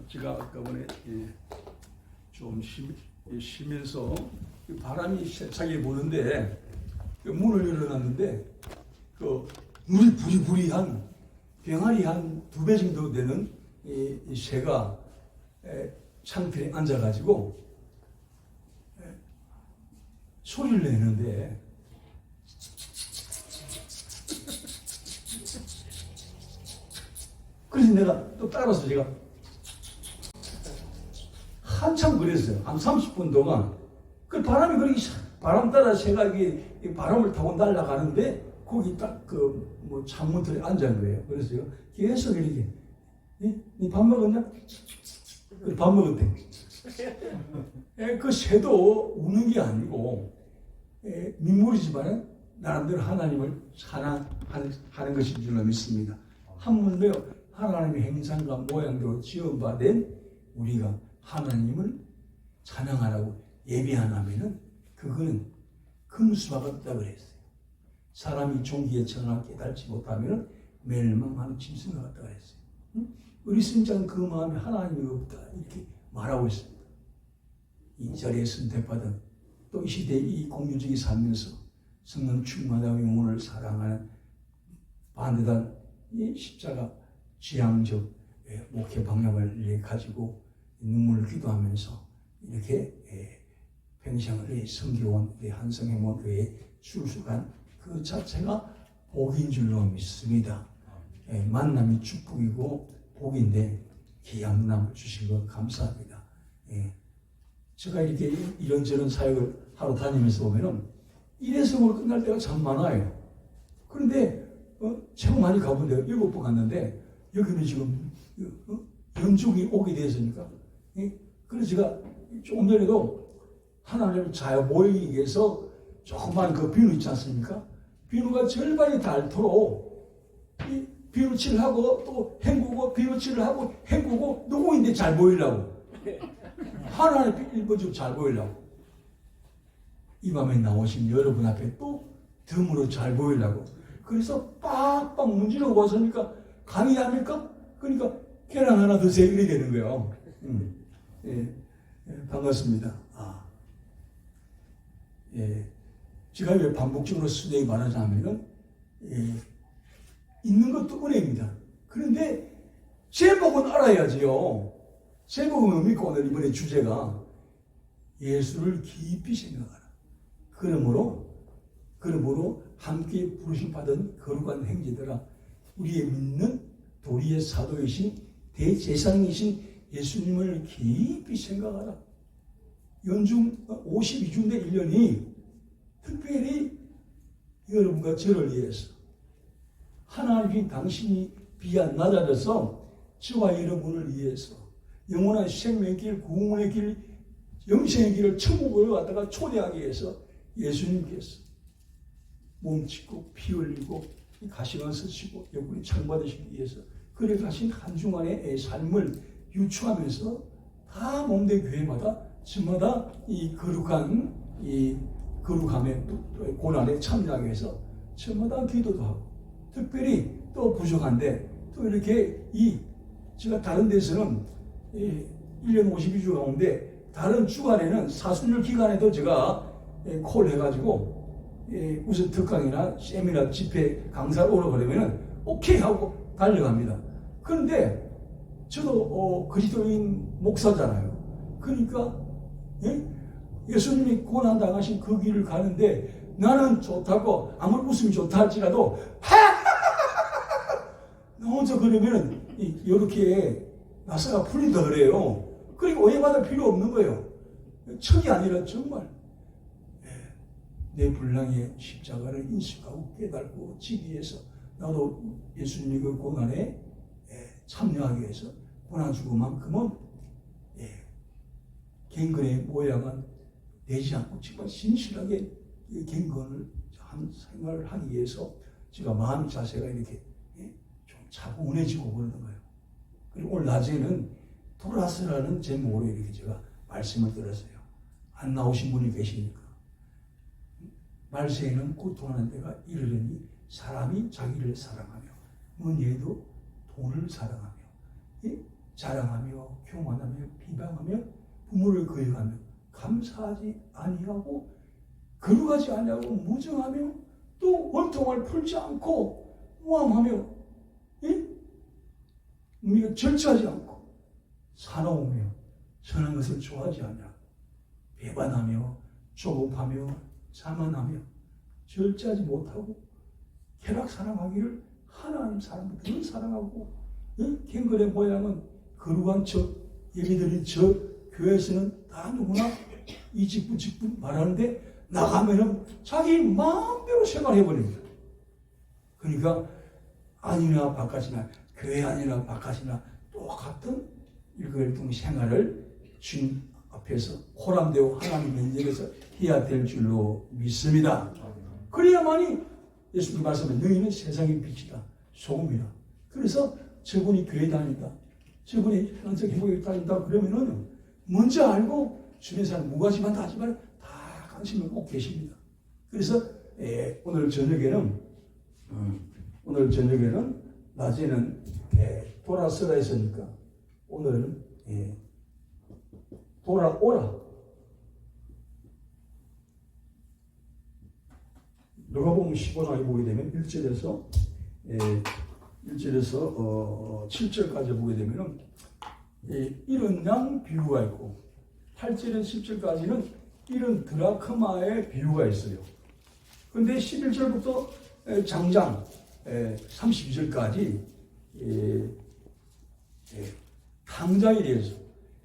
제가 아까번에 좀 쉬면서 바람이 세차게 부는데 문을 열어놨는데 그 물이 부리부리한 병아리 한 2배 정도 되는 이 새가 창틀에 앉아가지고 소리를 내는데 그래서 내가 또 따라서 제가 한참 그랬어요. 한 30분 동안. 그 바람이 그렇게 바람 따라 새가 이 바람을 타고 날아가는데 거기 딱 그 뭐 창문틀에 앉은 거예요. 그래서 제가 계속 이렇게 니 밥 먹었냐? 밥 먹었대. 그 새도 우는 게 아니고 민물이지만 나름대로 하나님을 사랑하는 것인 줄로 믿습니다. 한문도요. 하나님의 행상과 모양대로 지어받은 우리가 하나님을 찬양하라고 예배하나면은 그거는 금수가 없다고 그랬어요. 사람이 종기에 처하나 깨달지 못하면 멸망하는 짐승과 같다고 그랬어요. 우리 승자는 그 마음에 하나님이 없다 이렇게 말하고 있습니다. 이 자리에 선택받은 또 이 시대에 이 공유적이 살면서 성령 충만하고 영혼을 사랑하는 반대단 이 십자가 지향적 목회 방향을 가지고 눈물을 기도하면서 이렇게 평생을 섬겨온 우리 한성행원교회에 출석한 그 자체가 복인 줄로 믿습니다. 만남이 축복이고 복인데 귀한 남 주신 것 감사합니다. 제가 이렇게 이런저런 사역을 하러 다니면서 보면은 이래서 오늘 끝날 때가 참 많아요. 그런데 제가 많이 가본 데가 7번 갔는데 여기는 지금 연중이 오게 되었으니까 그래서 제가 조금 전에도 하나님을 잘 모이기 위해서 조그만 그 비누 있지 않습니까? 비누가 절반이 닳도록 이 비누칠을 하고 또 헹구고 비누칠을 하고 헹구고 누구인데 잘 보이려고 하나님 일본적으로 잘 보이려고 이 밤에 나오신 여러분 앞에 또 덤으로 잘 보이려고 그래서 빡빡 문지르고 왔으니까 강의합니까? 그러니까 계란 하나 드세요 이렇게 되는 거예요. 반갑습니다. 제가 왜 반복적으로 수행이 말하자면은 있는 것도 은혜입니다. 그런데 제목은 알아야지요. 제목은 뭡니까? 오늘 이번에 주제가 예수를 깊이 생각하라. 그러므로 함께 부르심 받은 거룩한 행제들아 우리의 믿는 도리의 사도이신 대제사장이신 예수님을 깊이 생각하라. 연중 52주인데 1년이 특별히 여러분과 저를 위해서 하나님이 당신이 비한 나자로서 저와 여러분을 위해서 영원한 생명의 길, 구원의 길, 영생의 길을 천국으로 갔다가 초대하기 위해서 예수님께서 몸짓고 피 흘리고 가시관 쓰시고 여러분이 창받으시기 위해서 그래 가신 한 주간의 삶을 유추하면서 다 몸된 교회마다 저마다 이 거룩함의 고난에 참여하기 위해서 저마다 기도도 하고 특별히 또 부족한데 또 이렇게 제가 다른 데서는 1년 52주 가운데 다른 주간에는 사순절 기간에도 제가 콜 해가지고 무슨 특강이나 세미나 집회 강사를 오러 그러면은 오케이 하고 달려갑니다. 그런데 저도 그리스도인 목사잖아요. 그러니까 예수님이 고난당하신 그 길을 가는데 나는 좋다고 아무리 웃음이 좋다 할지라도 나 혼자 그러면은 이렇게 나사가 풀린다 그래요. 그리고 오해받을 필요 없는 거예요. 척이 아니라 정말 내 분량의 십자가를 인식하고 깨닫고 지기 위해서 나도 예수님의 그 고난에 참여하기 위해서 고난 죽음만큼은 갱근의 모양은 내지 않고 정말 신실하게 갱근을 한 생활을 하기 위해서 제가 마음 자세가 이렇게 좀 차분해지고 그러는 거예요. 그리고 오늘 낮에는 돌아서라는 제목으로 이렇게 제가 말씀을 들었어요. 안 나오신 분이 계시니까. 말세에는 고통하는 때가 이르려니 사람이 자기를 사랑하며 먼 얘도 돈을 사랑하며 자랑하며 교만하며 비방하며 부모를 거역하며 감사하지 아니하고 거룩하지 아니하고 무정하며 또 원통을 풀지 않고 모함하며 우리가 절제하지 않고 사나우며 선한 것을 좋아하지 않냐 배반하며 조급하며 자만하며 절제하지 못하고 쾌락 사랑하기를 하나님 사람들을 사랑하고 갱걸의 모양은 거룩한 척 예배드린 척 교회에서는 다 누구나 이 직분 말하는데 나가면은 자기 마음대로 생활해버립니다. 그러니까 안이나 바깥이나 교회 안이나 바깥이나 똑같은 일거일동 생활을 주님 앞에서 호람되고 하나님 면전에서 해야 될 줄로 믿습니다. 그래야만이 예수님 말씀에 너희는 세상의 빛이다 소금이다. 그래서 저분이 교회 다닌다 저분이 현석 회복에 다닌다 그러면은 먼저 알고 주변 사람 무관심한 다 하지만 다 관심을 꼭 계십니다. 그래서 오늘 저녁에는 낮에는 돌아서라 했으니까 오늘은 돌아오라. 누가복음 15장에 보게 되면 1절에서 7절까지 보게 되면은 이런 양 비유가 있고 8절에서 10절까지는 이런 드라크마의 비유가 있어요. 그런데 11절부터 장장 32절까지 당장에 대해서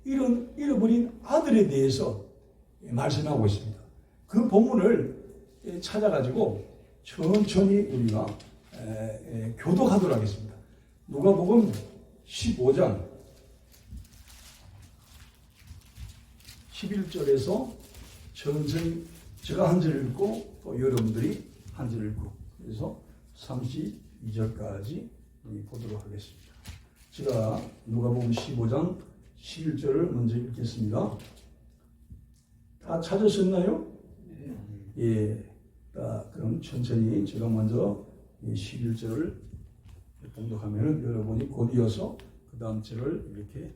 이런 잃어버린 아들에 대해서 말씀하고 있습니다. 그 본문을 찾아가지고 천천히 우리가 교독하도록 하겠습니다. 누가복음 15장 11절에서 천천히 제가 한 절 읽고 또 여러분들이 한 절 읽고 그래서 32절까지 보도록 하겠습니다. 제가 누가복음 15장 11절을 먼저 읽겠습니다. 다 찾으셨나요? 예. 그럼 천천히 제가 먼저 11절을 봉독하면 여러분이 곧 이어서 그 다음 절을 이렇게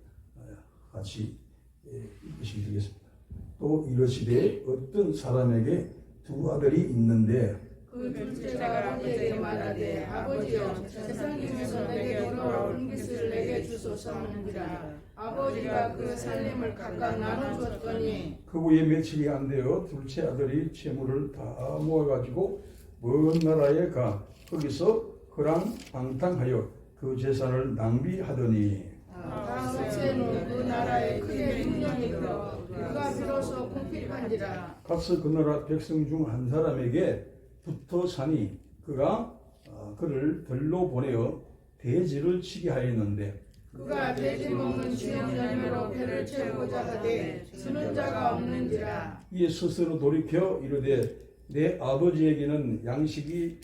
같이 읽으시면 되겠습니다. 또 이르시되 어떤 사람에게 두 아들이 있는데 그 둘째가 아버지에게 말하되 아버지여 세상 중에서 내게 돌아올 것을 내게 주소서 하는지라. 아버지가 그 살림을 각각 나눠줬더니 그 후에 며칠이 안 되어 둘째 아들이 재물을 다 모아가지고 먼 나라에 가 거기서 허랑방탕하여 그 재산을 낭비하더니 셋째는 그 나라에 크게 흉년이 들어 그가 비로소 궁핍한지라. 가서 그 나라 백성 중 한 사람에게 붙어 사니 그가 그를 들로 보내어 돼지를 치게 하였는데 그가 돼지 먹는 지역 열매로 배를 채우고자 하되 주는 자가 없는지라. 이에 스스로 돌이켜 이르되 내 아버지에게는 양식이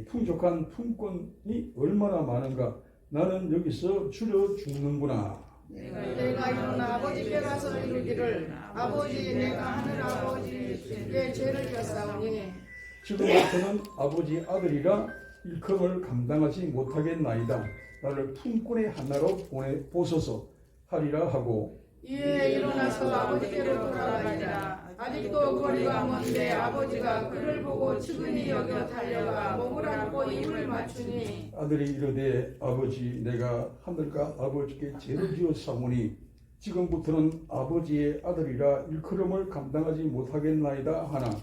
풍족한 품권이 얼마나 많은가 나는 여기서 줄여 죽는구나. 내가 일어나 아버지께 가서 이르기를 아버지 내가 하늘 아버지께 죄를 지었사오니 지금부터는 아버지 아들이라 일컬음을 감당하지 못하겠나이다. 나를 품꾼의 하나로 보소서 하리라 하고 이에 일어나서 아버지께로 돌아가니라. 아직도 거리가 먼데 아버지가 그를 보고 측은히 여겨 달려가 목을 안고 입을 맞추니 아들이 이르되 아버지 내가 하늘과 아버지께 죄를 지었사오니 지금부터는 아버지의 아들이라 일컬음을 감당하지 못하겠나이다 하나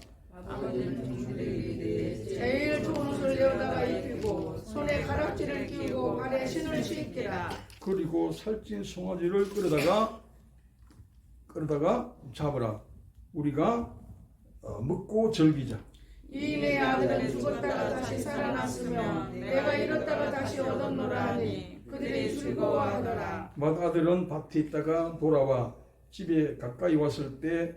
제일 좋은 옷을 내어다가 입히고 손에 가락지를 끼우고 발에 신을 신기라. 그리고 살찐 송아지를 끌어다가 잡으라. 우리가 먹고 즐기자. 이 내 아들은 죽었다가 다시 살아났으며 내가 잃었다가 다시 얻었노라 하니 그들이 즐거워하더라. 맏아들은 밭에 있다가 돌아와 집에 가까이 왔을 때에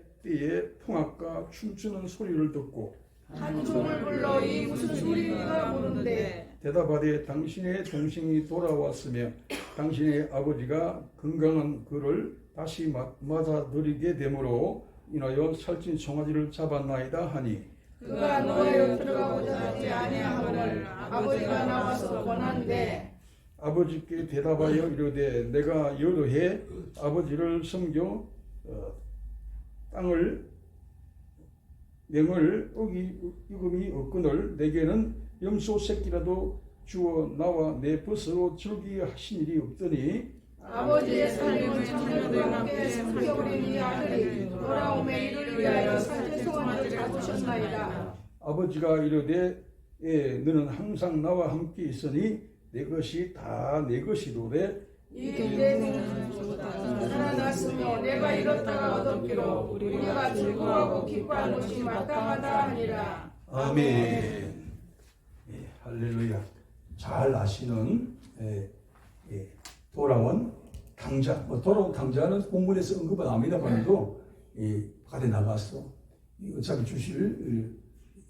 풍악과 춤추는 소리를 듣고 한 종을 불러 이 무슨 소리가 부른데 대답하되 당신의 동생이 돌아왔으며 당신의 아버지가 건강한 그를 다시 맞아들이게 되므로 인하여 살찐 송아지를 잡았나이다 하니 그가 너희로 들어가고자 하지 아니하거늘 아버지가 나와서 권한대 아버지께 대답하여 이르되 내가 여러 해 아버지를 섬겨 땅을 명을 어기금이 없거늘 내게는 염소 새끼라도 주어 나와 내 벗으로 즐기게 하신 일이 없더니 아버지의 살림을 자녀들과 함께 숨겨버린 이 아들이 돌아오매 이를 위하여 산지송아를 잡으셨나이다. 아버지가 이르되 너는 항상 나와 함께 있으니 내 것이 다 내 것이로되 이 기대는 살아났으며 내가 이렇다가 얻었기로 우리가 즐거워하고 기뻐하는 것이 마땅하다 하니라. 아멘. 예, 할렐루야. 잘 아시는 돌아온 강자. 돌아온 강자는 본문에서 언급은 압니다만도 바다에 나가서 어차피 주실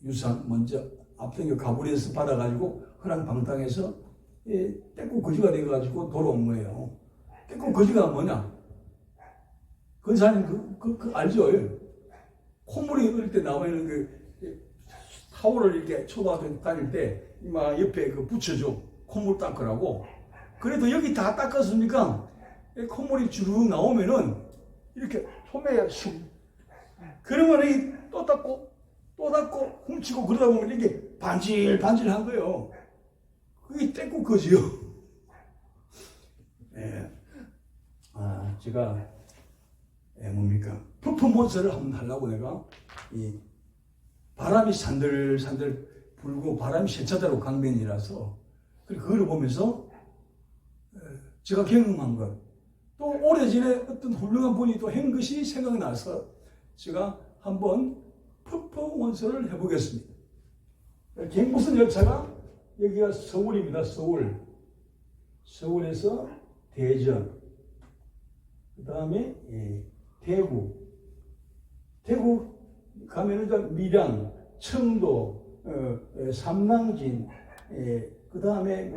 유산 먼저 앞당겨 가브리에서 받아가지고 허랑방탕해서 떼꾸 거지가 돼가지고 돌아온 거예요. 떼꾸 거지가 뭐냐? 근사님 그 알죠? 콧물이 흐를 때 나오는 그 타올을 이렇게 초등학교 다닐 때 막 옆에 그 붙여줘. 콧물 닦으라고. 그래도 여기 다 닦았으니까 콧물이 주르륵 나오면은 이렇게 소매에 쑥. 그러면 또 닦고 또 닦고 훔치고 그러다 보면 이게 반질반질한 거예요. 그게 떼꾸 거지요. 예. 제가 뭡니까? 퍼포먼스를 한번 하려고 내가 이 바람이 산들산들 불고 바람이 세차대로 강변이라서 그걸 보면서 제가 경험한 것, 또 오래전에 어떤 훌륭한 분이 또 한 것이 생각나서 제가 한번 퍼포먼스를 해보겠습니다. 경부선 열차가 여기가 서울입니다. 서울에서 대전, 그 다음에 대구 가면은 밀양, 청도, 삼랑진, 그 다음에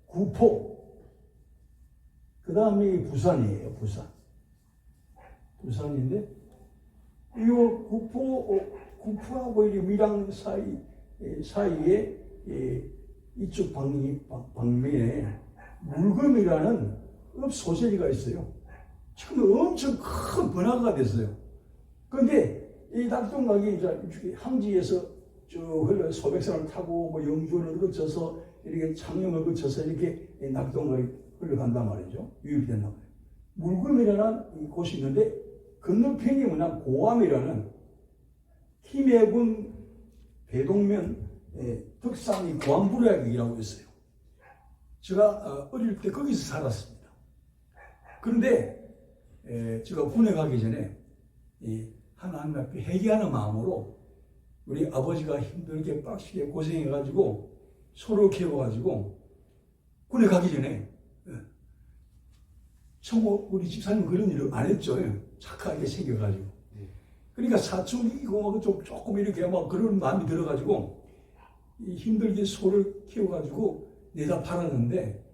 구포, 그 다음에 부산이에요. 부산인데 이 구포하고 이 밀양 사이에 이쪽 방면에 물금이라는 읍 소재지가 있어요. 지금 엄청 큰 번화가가 됐어요. 그런데 이 낙동강이 이제 항지에서 쭉 흘러 소백산을 타고 뭐 영주를 거쳐서 이렇게 창녕을 거쳐서 이렇게 낙동강이 흘러간단 말이죠. 유입이 된단 말이에요. 물금이라는 곳이 있는데 건너편이 뭐냐 고암이라는 김해군 배동면 덕산이 고암부략이라고 있어요. 제가 어릴 때 거기서 살았습니다. 그런데 제가 군에 가기 전에 하나님 앞에 회개하는 마음으로 우리 아버지가 힘들게 빡시게 고생해가지고 소를 키워가지고 군에 가기 전에 우리 집사님 그런 일을 안 했죠. 착하게 생겨가지고. 그러니까 사춘기고 조금 이렇게 막 그런 마음이 들어가지고 힘들게 소를 키워가지고 내다 팔았는데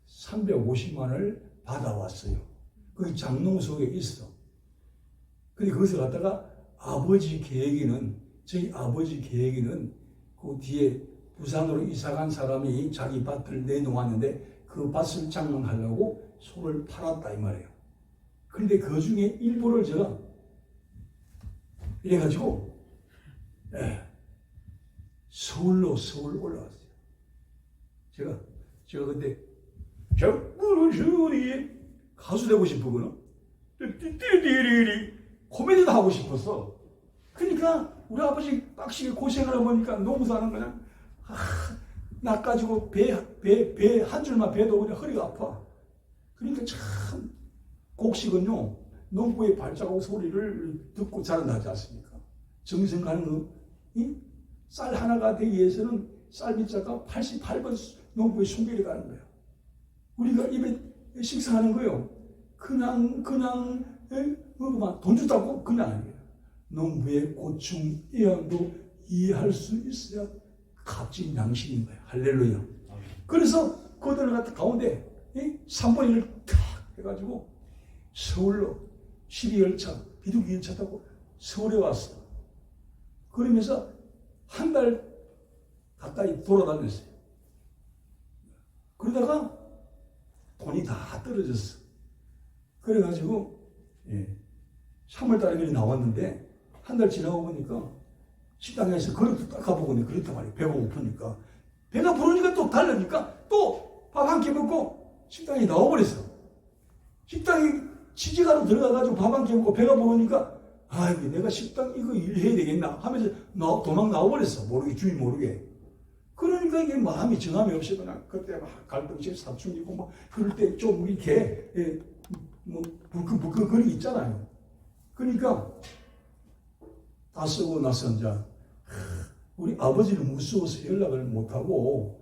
350만 원을 받아왔어요. 거기 장롱 속에 있어. 근데 거기서 갔다가 저희 아버지 계획에는 그 뒤에 부산으로 이사간 사람이 자기 밭을 내놓았는데 그 밭을 장만하려고 소를 팔았다 이 말이에요. 그런데 그 중에 일부를 제가 이래가지고 서울 올라왔어요. 제가 그때 저분이 가수 되고 싶었거든. 코미디도 하고 싶었어. 그러니까 우리 아버지 빡시게 고생을 해보니까 농사 하는 거냐. 나 가지고 배 한 줄만 배도 그냥 허리가 아파. 그러니까 참 곡식은요 농부의 발자국 소리를 듣고 자란다지 않습니까? 정성 가는 쌀 하나가 되기 위해서는 쌀빗자가 88번 농부의 손길이 가는 거예요. 우리가 입에 식사하는 거요. 그냥 돈 주다고 그냥 아니에요. 농부의 고충, 이함도 이해할 수 있어야 값진 양식인 거예요. 할렐루야. 그래서 그들을 갖다 가운데 3번 1을 탁 해가지고 서울로 12열차, 비둘기 열차 타고 서울에 왔어. 그러면서 한 달 가까이 돌아다녔어요. 그러다가 돈이 다 떨어졌어. 그래가지고 3월달에 나왔는데 한 달 지나고 보니까 식당에서 그릇도 딱 가보고 그랬단 말이에요. 배가 고프니까. 배가 부르니까 또 달라니까 또 밥 한 끼 먹고 식당에 나와버렸어. 식당에 취직하러 들어가가지고 밥 한 끼 먹고 배가 부르니까 이게 내가 식당 이거 일해야 되겠나 하면서 도망 나와버렸어. 모르게, 주인 모르게. 그러니까 이게 마음이 정함이 없이거나 그때 막 갈등식 사춘기고 뭐 그럴 때 좀 이렇게 뭐 불끈불끈 그런 게 있잖아요. 그러니까 다 쓰고 나서 이제 우리 아버지는 무서워서 연락을 못하고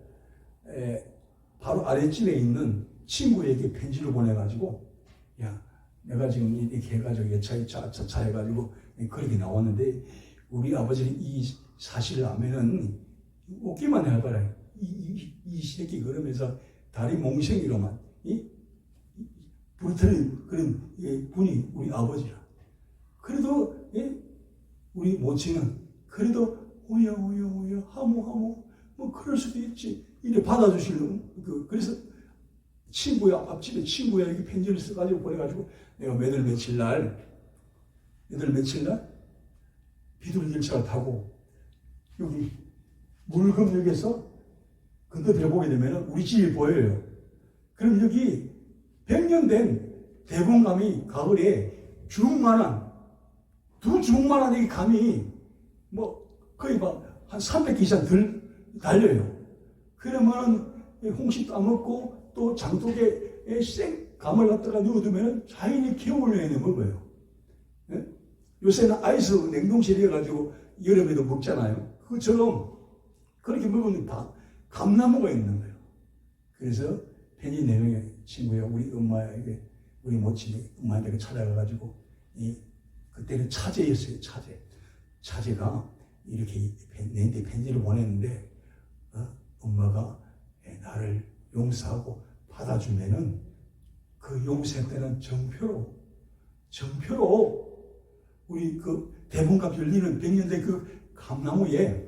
바로 아랫집에 있는 친구에게 편지를 보내가지고 야 내가 지금 이렇게 해가지고 차 해가지고 그렇게 나왔는데 우리 아버지는 이 사실을 알면은 웃기만 해봐라. 이 새끼 그러면서 다리 몽생이로만 불태는 그런 분이 우리 아버지라. 그래도 우리 모친은 그래도 오야 하모 뭐 그럴 수도 있지. 이래 받아주시는 그래서 앞집에 친구에게 편지를 써가지고 보내가지고 내가 몇 월 며칠 날 비둘기 열차를 타고 여기 물금역에서 건너편에 보게 되면 우리 집이 보여요. 그럼 여기 100년 된 대봉감이 가을에 주먹만한 두 주먹만한 여기 감이 뭐 거의 막 한 300개 이상 달려요. 그러면 홍시 따먹고 또 장독에 생 감을 갖다가 넣어두면 자연히 겨울 내내 먹어요. 요새는 아이스 냉동실에 해가지고 여름에도 먹잖아요. 그것처럼 그렇게 먹으면 다 감나무가 있는 거예요. 그래서 편지 내용에 친구야 우리 엄마에게 우리 모친이 엄마한테 찾아가가지고 그때는 차제였어요. 차제가 이렇게 내한테 편지를 보냈는데 엄마가 나를 용서하고 받아주면은 그 용서 때는 정표로 우리 그 대봉감 열리는 100년 된 그 감나무에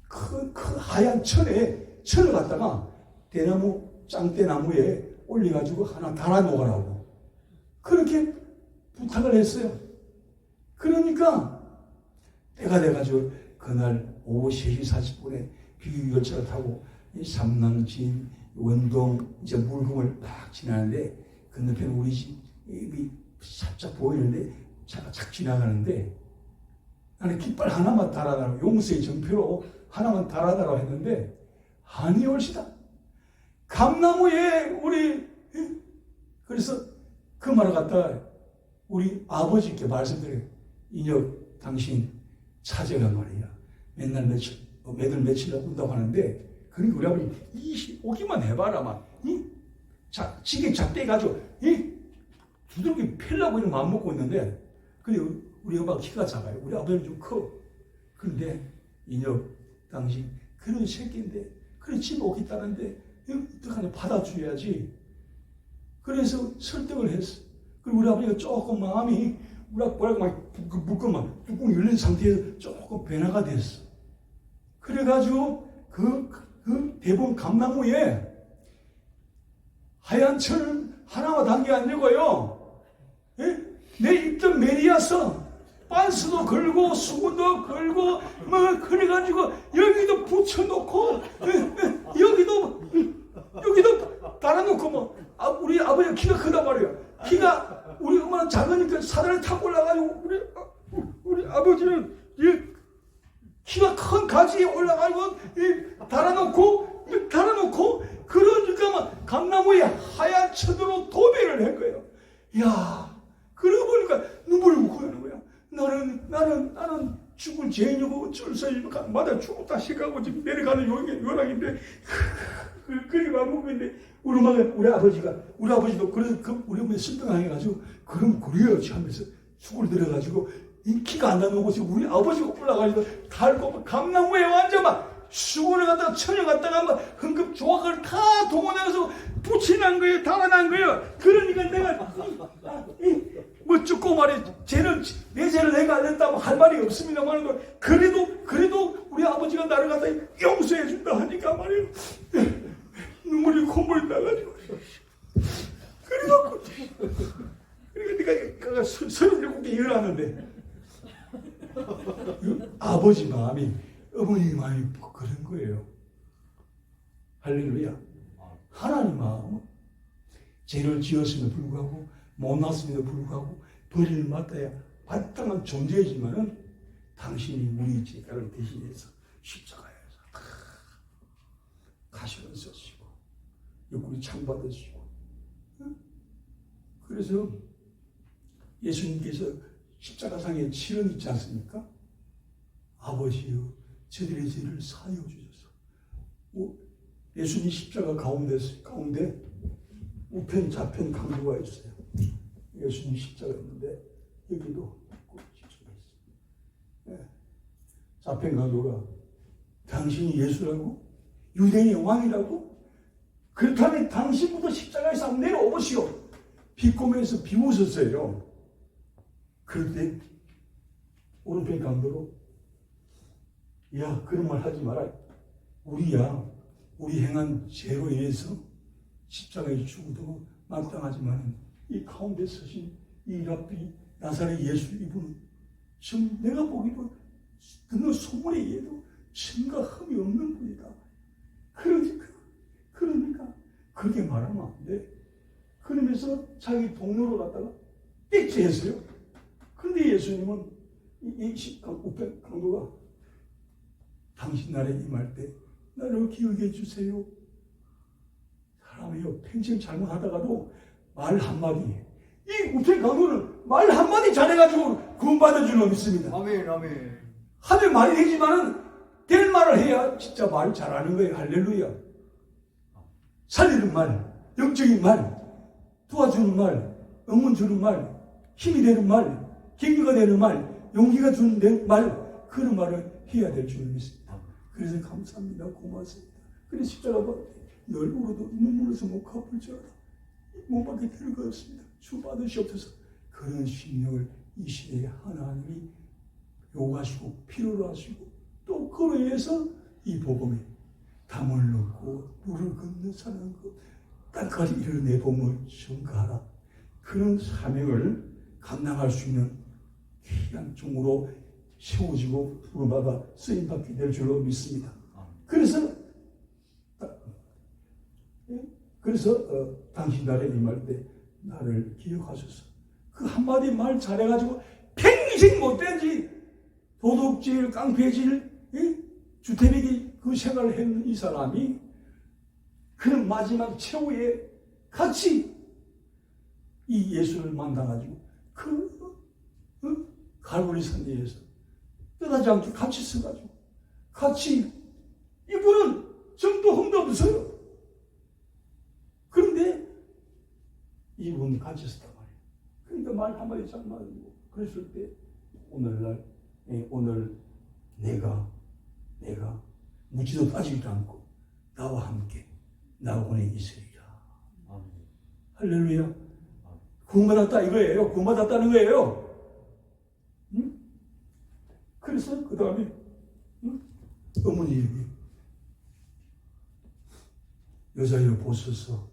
큰 하얀 천을 갖다가 대나무 짱대나무에 올려가지고 하나 달아놓으라고 그렇게 부탁을 했어요. 그러니까 때가 돼가지고 그날 오후 3시 40분에 비행열차를 타고 삼남진 원동 이제 물금을 막 지나는데 건너편 우리 집이 살짝 보이는데 차가 착 지나가는데 나는 깃발 하나만 달아달라고 용서의 정표로 하나만 달아달라고 했는데 아니 옳시다. 감나무에 우리 그래서 그 말을 갖다가 우리 아버지께 말씀드려요. 인혁 당신 찾아간 말이야. 맨날 며칠 온다고 하는데 그러니까 우리 아버지 오기만 해봐라 막 지게 잡대가지고 두들기 펴려고 이런 마음 먹고 있는데 근데 우리 엄마가 키가 작아요. 우리 아버지는 좀 커. 그런데 인혁 당신 그런 새끼인데 그래 집에 오겠다는데 어떡하냐 받아줘야지. 그래서 설득을 했어. 그리고 우리 아버지가 조금 마음이 뭐라고 막 묶어만 뚜껑 열린 상태에서 조금 변화가 됐어. 그래가지고 그 대봉 감나무에 하얀 철 하나가 단 게 아니고요. 내 입던 메리아서 빤스도 걸고 수건도 걸고 뭐 그래가지고 여기도 붙여놓고 여기도 달아놓고 뭐 우리 아버지가 키가 크단 말이에요. 키가 우리 엄마는 작으니까 사다리 타고 올라가지고 우리 아버지는 키가 큰 가지에 올라가지고 달아놓고 그러니까 막 감나무에 하얀 천으로 도배를 한 거예요. 야, 그러고 보니까 눈물을 고이는 거야. 나는 죽을 죄인이고 어쩔 수 없이 마다 죽었다 시가고 지금 내려가는 요랑인데 그렇게 마음 먹는데 우리 엄마가 우리 아버지도 그래서 우리 어머니 설득해가지고 그럼 그래야지 하면서 죽을 들어가지고 이 키가 안 나는 곳에 우리 아버지가 올라가지고 달고 감나무에 완전 막 수건을 갖다가 천을 갖다가 막 흥급 조각을 다 동원해서 붙이는 거예요. 달아난 거예요. 그러니까 내가 뭐 죽고 말해 쟤는 내 예제를 내가 알렸다면 할 말이 없습니다만 그래도 우리 아버지가 나를 갖다 용서해 준다 하니까 말이에요. 눈물이 콧물이 나가지고 그러니까 내가 37개 일하는데 아버지 마음이 어머니 마음이 그런 거예요. 할렐루야. 하나님 마음은 죄를 지었음에도 불구하고 못났음에도 불구하고 벌을 맡아야 마땅한 존재이지만은 당신이 우리 죄가를 대신해서 십자가에서 가시를 쓰시고 옆구리 창 받으시고 그래서 예수님께서 십자가상에 치른 있지 않습니까? 아버지여 저들의 죄를 사하여 주소서. 예수님 십자가 가운데 우편 좌편 강조가 있어요. 예수님 십자가 있는데 여기도 십자가 있어요. 좌편 강조가 당신이 예수라고? 유대인의 왕이라고? 그렇다면 당신부터 십자가에서 한번 내려오시오. 비꼬면서 비웃었어요. 그럴 때 오른편 강도로 야 그런 말 하지 마라. 우리 행한 죄로 인해서 십자가에 죽어도 마땅하지만 이 가운데 서신 이 랍비 나사렛 예수 이분은 지금 내가 보기도 듣는 소문에 의해도 증거 흠이 없는 분이다. 그러니까 그렇게 말하면 안 돼. 그러면서 자기 동료로 갖다가 삐치했어요. 그런데 예수님은 이 우편 강도가 당신 나라에 임할 때 나를 기억해 주세요. 사람이요 평생 잘못하다가도 말 한마디 이 우편 강도는 말 한마디 잘해가지고 구원받은 줄로 믿습니다. 아멘, 아멘. 하늘 말이 되지만은 될 말을 해야 진짜 말 잘하는 거예요. 할렐루야. 살리는 말, 영적인 말, 도와주는 말, 응원 주는 말, 힘이 되는 말, 격려가 되는 말, 용기가 주는 말, 그런 말을 해야 될 줄 믿습니다. 그래서 감사합니다. 고맙습니다. 그래서 십자가도 늘 울어도 눈물에서 못 갚을지어다. 몸 밖에 들어가 없습니다. 주 받으시옵소서. 그런 심령을 이 시대에 하나님이 요구하시고 필요로 하시고 또 그로 인해서 이 복음에 담을 넣고 물을 건너 사는 것 땅까지 이르는 내 복음을 전가하라. 그런 사명을 감당할 수 있는 귀한 종으로 세워지고 부름받아 쓰임받게 될 줄로 믿습니다. 그래서 당신 나라에 임할 때 나를 기억하소서. 그 한마디 말 잘해가지고 평생 못된지 도둑질, 깡패질, 주태백이 그 생활을 했는 이 사람이 그런 마지막 최후에 같이 이 예수를 만나가지고 갈보리 산지에서 떠나지 않고 같이 서가지고 같이 이분은 정도 흠도 없어요. 그런데 이분 같이 썼단 말이에요. 그러니까 말 한마디 잘 맞고 그랬을 때 오늘 내가 묻지도 따지지도 않고 나와 함께 나원에 있으리라. 할렐루야. 구원받았다 이거예요. 구원받았다는 거예요. 응? 그래서 그 다음에 어머니에게 여자여 보소서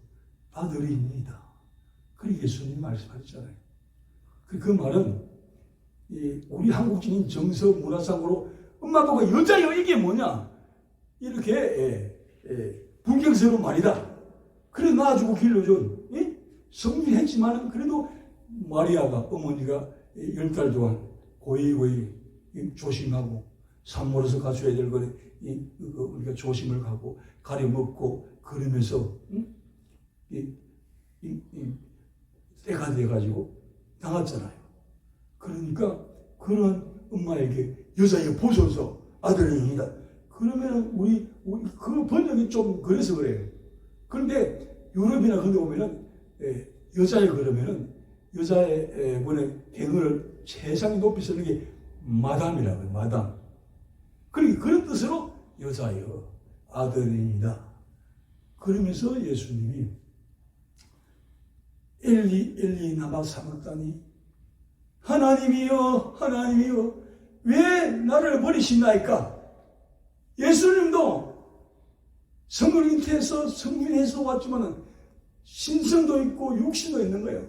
아들입니다. 그렇게 예수님 말씀하셨잖아요. 그 말은 우리 한국적인 정서 문화상으로 엄마 아빠가 여자여 이게 뭐냐 이렇게 불경스러운 말이다. 그래 낳아주고 길러준 성인이 했지만 그래도 마리아가 어머니가 10달 동안 고이 조심하고 산모로서 갖춰야 될 거는 우리가 조심을 하고 가려 먹고 그러면서 때가 돼가지고 나갔잖아요. 그러니까 그런 엄마에게 여자여 보소서 아들입니다. 그러면 우리 그 번역이 좀 그래서 그래요. 그런데 유럽이나 그런 데 보면은 여자에 그러면은 여자의 번역 대응을 세상에 높이 쓰는 게 마담이라고 해요. 마담. 그러니까 그런 뜻으로 여자여 아들입니다. 그러면서 예수님이 엘리 나마 사막다니 하나님이여 하나님이여 왜 나를 버리시나이까? 예수님도 성을 잉태해서 성민해서 왔지만 신성도 있고 육신도 있는 거예요.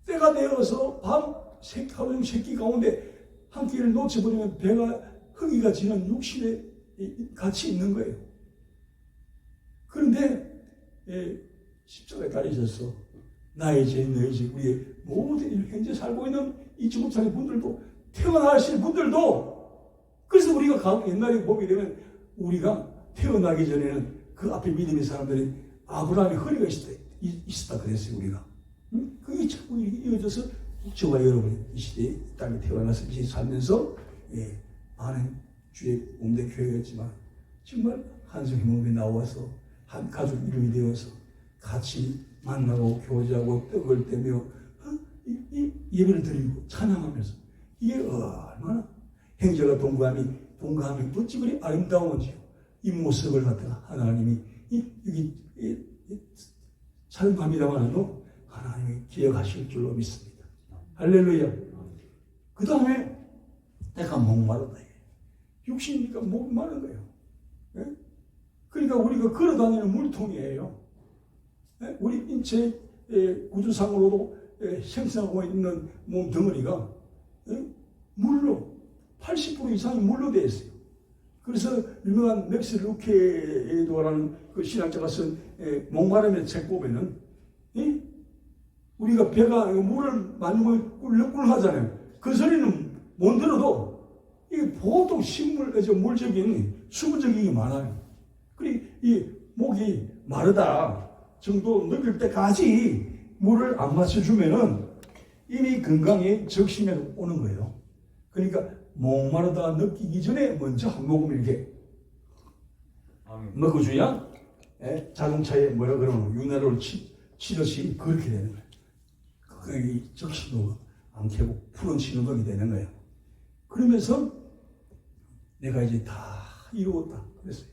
때가 되어서 하루 종일 새끼 가운데 한 끼를 놓쳐버리면 배가 허기가 지는 육신에 같이 있는 거예요. 그런데 십자가에 달리셔서 나의 죄, 너의 죄, 우리의 모든 현재 살고 있는 이 지구상의 분들도 태어나실 분들도 그래서 우리가 옛날에 보게 되면 우리가 태어나기 전에는 그 앞에 믿음의 사람들이 아브라함의 허리가 있었다 그랬어요. 우리가 그게 자꾸 이어져서 저와 여러분이 이 시대에 이 땅에 태어나서 이 시대에 살면서 많은 주의 몸된 교회였지만 정말 한성 힘없이 나와서 한 가족 이름이 되어서 같이 만나고 교제하고 떡을 떼며 예배를 드리고 찬양하면서 이게 얼마나 행자가 동감이 어찌 그리 아름다운지요. 이 모습을 갖다가 하나님이 여기 사용합니다만도 하나님이 기억하실 줄로 믿습니다. 할렐루야. 그 다음에 내가 목마르다. 육신이니까 목마른 거예요. 예? 그러니까 우리가 걸어다니는 물통이에요. 예? 우리 인체 구조상으로도 생성하고 있는 몸 덩어리가 물로 80% 이상이 물로 되어 있어요. 그래서 유명한 맥스 루케도라는 그 신학자가 쓴 목마름의 책 보면은 우리가 배가 물을 많이 먹으면 꿀꿀하잖아요. 그 소리는 못 들어도 이게 보통 물적인 수분적인 게 많아요. 그리고 이 목이 마르다 정도 느낄 때까지 물을 안 마셔주면은 이미 건강에 적심에 오는 거예요. 그러니까 목마르다 느끼기 전에 먼저 한 모금 이렇게 먹어줘야 자동차에 뭐라 그러면 윤활유를 치듯이 그렇게 되는 거예요. 그게 적심도 안 켜고 푸른 신호등이 되는 거예요. 그러면서 내가 이제 다 이루었다 그랬어요.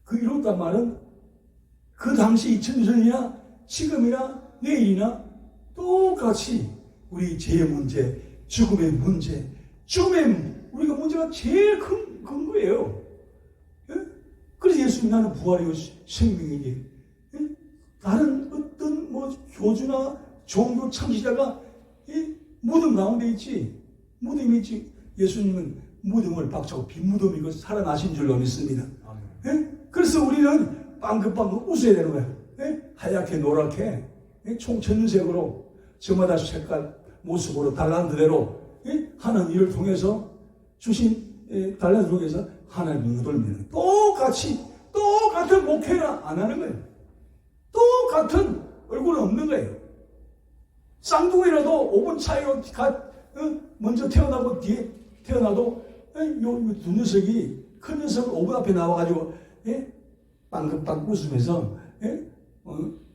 그 이루었단 말은 그 당시 2000년이나 지금이나 내일이나 똑같이 우리 죄의 문제, 죽음의 문제, 우리가 문제가 제일 큰 거예요. 예? 그래서 예수님 나는 부활이고 생명이니 다른 어떤 교주나 종교 창시자가 무덤 가운데 있지. 무덤이 있지. 예수님은 무덤을 박차고 빈 무덤이고 살아나신 줄로 믿습니다. 예? 그래서 우리는 빵긋빵긋 웃어야 되는 거야. 예? 하얗게 노랗게 총 천색으로 저마다 색깔 모습으로 달란트대로 하는 일을 통해서 주신 달란트 통해서 하나님의 의도를 믿는 똑같은 목회를 안 하는 거예요. 똑같은 얼굴은 없는 거예요. 쌍둥이라도 5분 차이로 먼저 태어나고 뒤에 태어나도 요 두 녀석이 큰 녀석은 5분 앞에 나와가지고 빵긋빵긋 웃으면서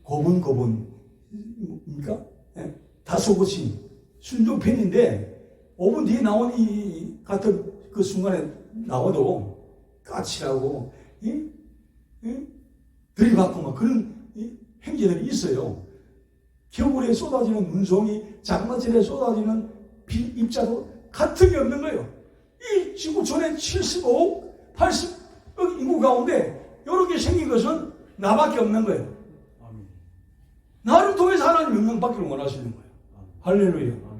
고분고분입니까? 다소곳이 순종팬인데 5분 뒤에 나온 이 같은 그 순간에 나와도 까칠하고 들이받고 막 그런 행제들이 있어요. 겨울에 쏟아지는 눈송이, 장마철에 쏟아지는 입자도 같은 게 없는 거예요. 이 지구촌에 75억, 80억 인구 가운데 이렇게 생긴 것은 나밖에 없는 거예요. 나를 통해서 하나님 영광받기를 원하시는 거예요. 할렐루야.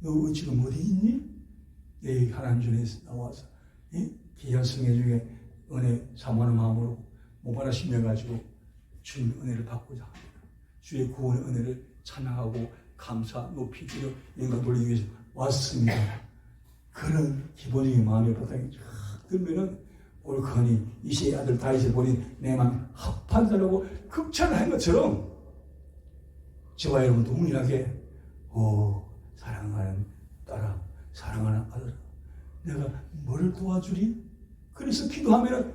너 지금 어디 있니? 내 하나님 전에 나와서 귀한 성회 중에 은혜 사모하는 마음으로 몸 하나 심려가지고 주님의 은혜를 받고자 합니다. 주의 구원의 은혜를 찬양하고 감사, 높이 드려 영광 돌리기 위해서 왔습니다. 그런 기본적인 마음의 바탕이 쫙 들면은 옳거니 이시의 아들 다윗을 보니 내 마음 합한 자라고 극찬을 한 것처럼 저와 여러분 동일하게 사랑하는 딸아, 사랑하는 아들아, 내가 뭐를 도와주리? 그래서 기도하면은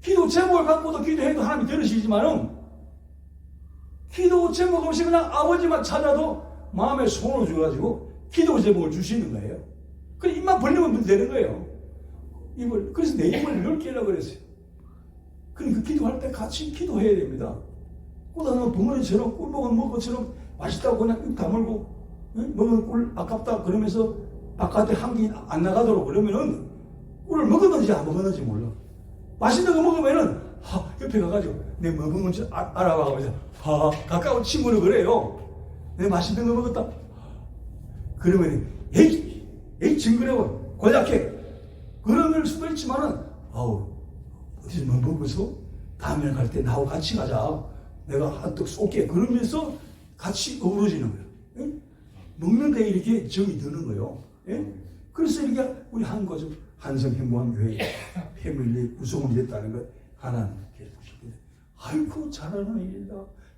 기도 제목을 갖고도 기도해도 하나님이 들으시지만은 기도 제목 없이 그냥 아버지만 찾아도 마음에 손을 줘가지고 기도 제목을 주시는 거예요. 그 입만 벌리면 되는 거예요. 그래서 내 입을 넓게 하라고 그랬어요. 그러니까 기도할 때 같이 기도해야 됩니다. 꽃하는 덩어리처럼 꿀먹은 먹은 것처럼 맛있다고 그냥 입 다물고 먹은 꿀 아깝다 그러면서 바깥에 한기 안 나가도록 그러면은 꿀을 먹었는지 안 먹었는지 몰라. 맛있는 거 먹으면은 옆에 가가지고 내 뭐 먹은지 알아봐가면서 가까운 친구는 그래요. 내 맛있는 거 먹었다. 그러면 에이 징그러워 고약해 그럴 수도 있지만은 어디서 뭐 먹어서 다음에 갈 때 나하고 같이 가자. 내가 한턱 쏠게. 그러면서 같이 어우러지는 거예요. 예? 먹는데 이렇게 정이 드는 거예요. 예? 그래서 이렇게 우리 한국은 한성행복한교회 패밀리 구성원이 됐다는 걸 하나님께서 보셨거든요. 아이고 잘하는 일이다.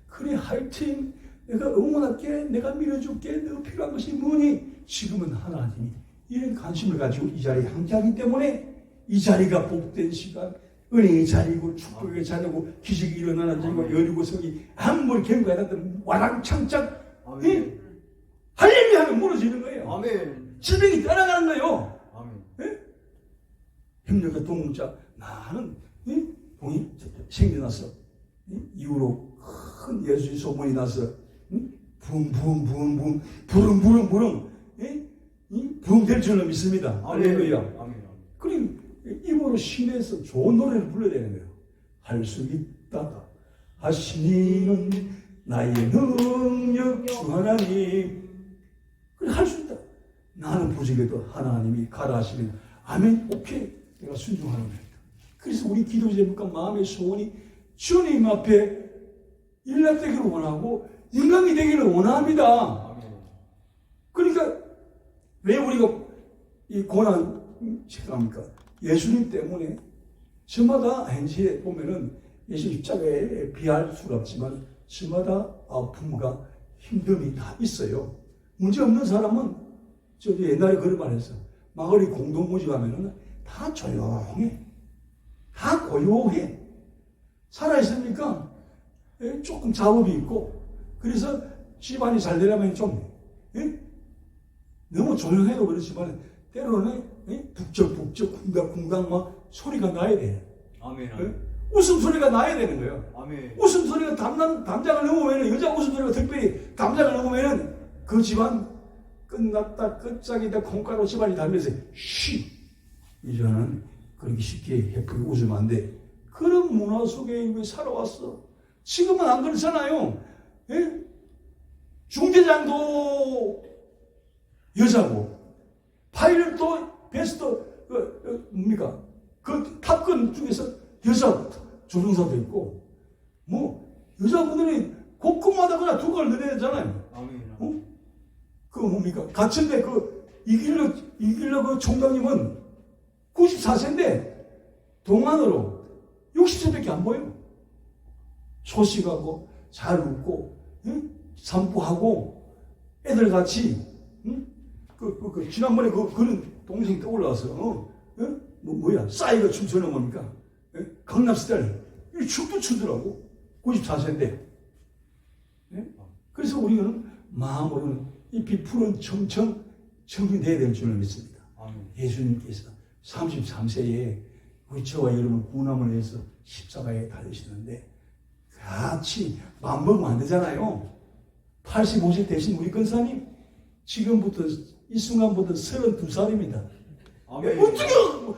그래 하여튼 내가 응원할게. 내가 밀어줄게. 내가 필요한 것이 뭐니? 지금은 하나님이 이런 관심을 가지고 이 자리에 함께하기 때문에 이 자리가 복된 시간 은혜의 자리고 축복의 자리고 기적이 일어나는 자리고 여리고 성이 아무리 경고해 놨던 와랑창창 예? 할렐루야 하면 무너지는 거예요. 아멘. 질병이 떠나가는 거예요. 아멘. 예? 협력과 동자 나는 예? 동이 생겨났어. 예? 이후로 큰 예수의 소문이 나서 부릉부릉부릉부릉 부릉부릉부릉 예? 부흥될 줄로 믿습니다. 할렐루야. 아멘. 그럼 입으로 신에서 좋은 노래를 불러야 되는 거예요. 할 수 있다 하시는 나의 능력 주 하나님. 그래 할 수 있다. 나는 부족해도 하나님이 가라 하시면 아멘 오케이 내가 순종하는 거예요. 그래서 우리 기도 제목과 마음의 소원이 주님 앞에 일납되기를 원하고 영광이 되기를 원합니다. 아멘. 그러니까 왜 우리가 이 고난 생각합니까? 예수님 때문에 저마다 현실에 보면은 예수 십자가에 비할 수가 없지만 저마다 아픔과 힘듦이 다 있어요. 문제 없는 사람은 저도 옛날에 그런 말 했어. 마을이 공동 모집하면은 다 조용해. 다 고요해. 살아있으니까 조금 작업이 있고 그래서 집안이 잘 되려면 좀 너무 조용해도 그렇지만 때로는 북적북적 쿵각쿵각 막 소리가 나야 돼. 아멘. 웃음소리가 나야 되는 거예요. 아멘. 웃음소리가 담장을 넘으면 여자 웃음소리가 특별히 담장을 넘으면 그 집안 끝났다 끝장이다 콩가루 집안이 달면서 이제는 그렇게 쉽게 해프게 웃으면 안 돼. 그런 문화 속에 왜 살아왔어? 지금은 안 그렇잖아요. 예? 중대장도 여자고 파일럿도 베스트 뭡니까? 그 탑건 중에서 여자 조종사도 있고 뭐 여자분들이 곳곳마다 그냥 두각을 내잖아요. 아멘. 그 뭡니까? 갇힌데 그 이길러 그 총장님은 94세인데 동안으로 60세밖에 안 보여. 소식하고 잘 웃고 산보하고 애들 같이 지난번에 그런 동생이 떠올라서 뭐야 싸이가 춤추는 겁니까? 강남스타일 이 춤도 추더라고. 94세인데 그래서 우리는 마음으로는 이 비푸른 청청 청이 돼야 될 줄을 믿습니다. 아멘. 예수님께서 33세에 우리 저와 여러분 구원함을 위해서 십자가에 달리시는데 같이 마음 먹으면 안 되잖아요. 85세 되신 우리 권사님 지금부터 이 순간부터 32살입니다. 아멘. 어떻게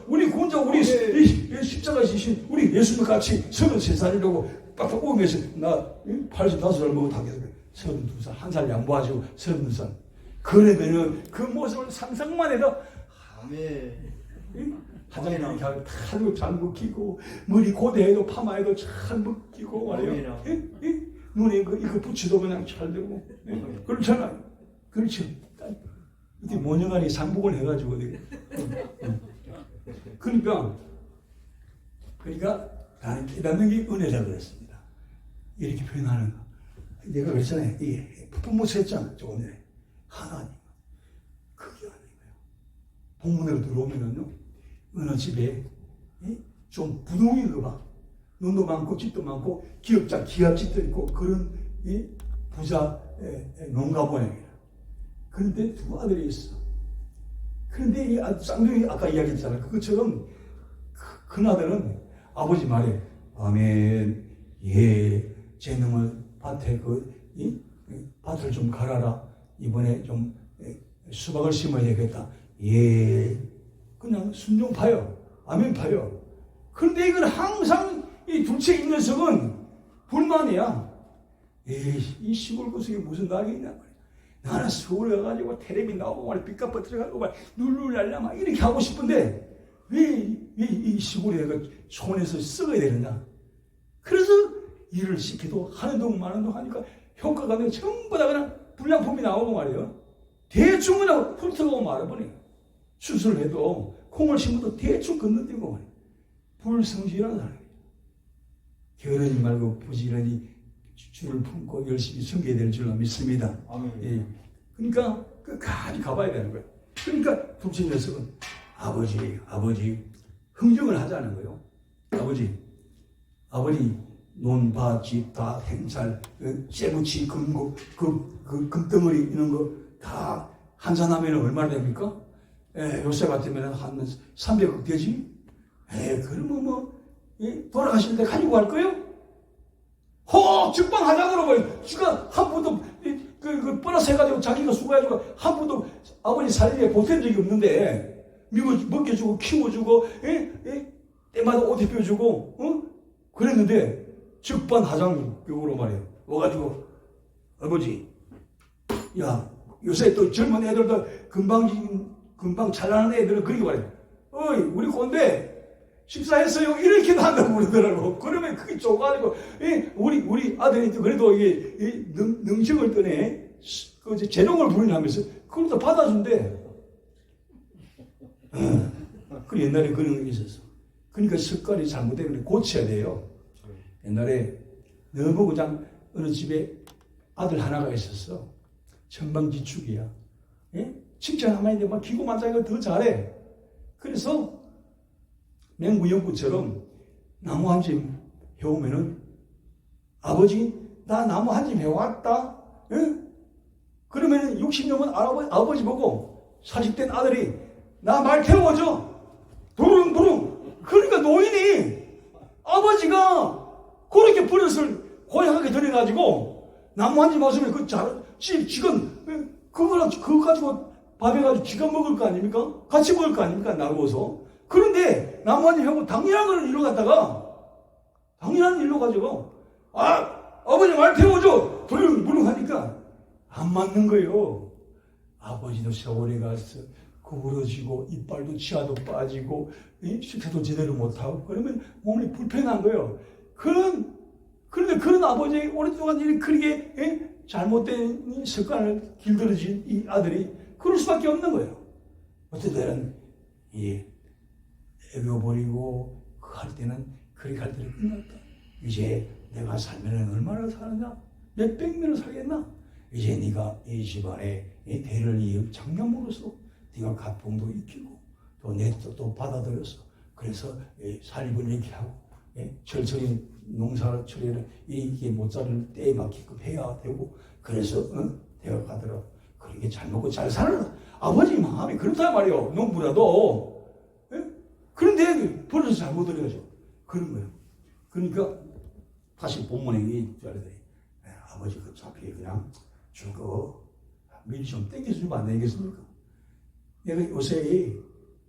우리 구원자 우리 십자가 지신 우리 예수님 같이 33살이라고 빡빡 오면서 나 85살 먹고 다겠어요. 32살 한 살 양보하시고 32살 그러면은 그 모습을 상상만 해도 아멘. 화장이 잘 먹히고 머리 고대해도 파마해도 잘 먹히고 말이에요. 눈에 이거 붙여도 그냥 잘 되고 그렇잖아요. 그렇죠. 이렇게 모녀간이 상복을 해가지고 그러니까 나는 깨닫는 게 은혜라고 그랬습니다. 이렇게 표현하는 거. 내가 그랬잖아요. 이게 부모스 했잖아. 조금 전에 하나님 그게 아니에요. 복문으로 들어오면은요 어느 집에 좀 부동인가 봐. 눈도 많고 집도 많고 기업집도 있고 그런 부자 농가 모양이야. 그런데 두 아들이 있어. 그런데 이 쌍둥이 아까 이야기했잖아. 그것처럼 큰 아들은 아버지 말에 아멘 예 재능을 밭에 밭을 좀 갈아라 이번에 좀 수박을 심어야겠다. 예, 그냥 순종파요. 아멘파요. 그런데 이건 항상 이 둘째 이 녀석은 불만이야. 이 시골 구석에 무슨 낙이 있냐 말이야. 나는 서울에 가가지고 텔레비 나오고 말 빚값 들어가고 말 룰루랄라 막 이렇게 하고 싶은데 왜 이 시골에 손에서 썩어야 되느냐. 그래서 일을 시켜도 하는 동 마는 동 하니까 효과가 내가 전부 다 그냥 불량품이 나오고 말이에요. 대충 그냥 훑어가고 말아버려. 수술을 해도 콩을 심어도 대충 건너뛰고 말이에요. 불성실한 사람이에요. 게으르지 말고 부지런히 줄을 품고 열심히 섬겨야 될 줄로 믿습니다. 아멘. 예. 그러니까 끝까지 가봐야 되는 거예요. 그러니까 둘째 녀석은 아버지 흥정을 하자는 거예요. 아버지 논, 집, 다 행살, 쇠붙이, 금고, 금덩어리 이런 거 다 한산하면 얼마나 됩니까? 요새 같으면 한 300억 되지? 그러면 돌아가시는데 가지고 갈 거예요? 즉방하자고 그러고 지가 한 번도 플러스 해가지고 자기가 수고해가지고 한 번도 아버지 살림에 보탠 적이 없는데 먹여주고 키워주고 때마다 옷 입혀주고 그랬는데 즉반하장격으로 말이에요. 와가지고 아버지 야 요새 또 젊은 애들도 금방 잘나는 애들은 그렇게 말해요. 어이 우리 꼰대 식사했어요 이렇게도 한다고 그러더라고. 그러면 그게 좋아가지고 우리 아들이 그래도 이게 능력을 떠내 재롱을 부리냐면서 그걸 또 받아준대. 그 옛날에 그런 게 있었어. 그러니까 습관이 잘못되면 고쳐야 돼요. 옛날에 너무 그냥 어느 집에 아들 하나가 있었어. 천방지축이야. 칭찬 한마디인데 막 기고만장이가 더 잘해. 그래서 맹구연구처럼 나무 한 집 해오면은 아버지 나 나무 한 집 해왔다. 그러면은 60년은 아버지 보고 40된 아들이 나 말 태워줘. 부릉부릉. 그러니까 노인이 아버지가 그렇게 버릇을 고약하게 들여가지고 나무 한 집 왔으면 지금 그거 가지고 밥해가지고 지가 먹을 거 아닙니까? 같이 먹을 거 아닙니까? 나누어서. 그런데 나무 한 집 하고 당연한 걸 일로 갔다가 당연한 일로 가지고 아버지 말 태워줘. 부릉부릉 하니까 안 맞는 거예요. 아버지도 세월에 가서 구부러지고 이빨도 치아도 빠지고 식사도 제대로 못하고 그러면 몸이 불편한 거예요. 그런데 그런 아버지 오랫동안 그렇게 잘못된 습관을 길들여진 이 아들이 그럴 수밖에 없는 거예요. 어떤 때는 애교 버리고 할 때는 그렇게 할 때는 끝났다. 이제 내가 살면 얼마나 사느냐? 몇백 년을 살겠나? 이제 네가 이 집안에 대를 이을 장남으로서 네가 가풍도 익히고 또 내 뜻도 받아들였어. 그래서 살림을 이렇게 하고 철저히 농사 처리를 이게 모짜를 때에 맞게끔 해야 되고 그래서 대가 가더라. 그렇게 잘 먹고 잘 살아. 아버지 마음이 그렇단 말이에요. 농부라도. 그런데 버릇을 잘못 들여가지고 그런 거예요. 그러니까 다시 본문에 얘기하더니 아버지 그 잡히게 그냥 주고 미리 좀 땡겨주면 안 되겠습니까? 내가 요새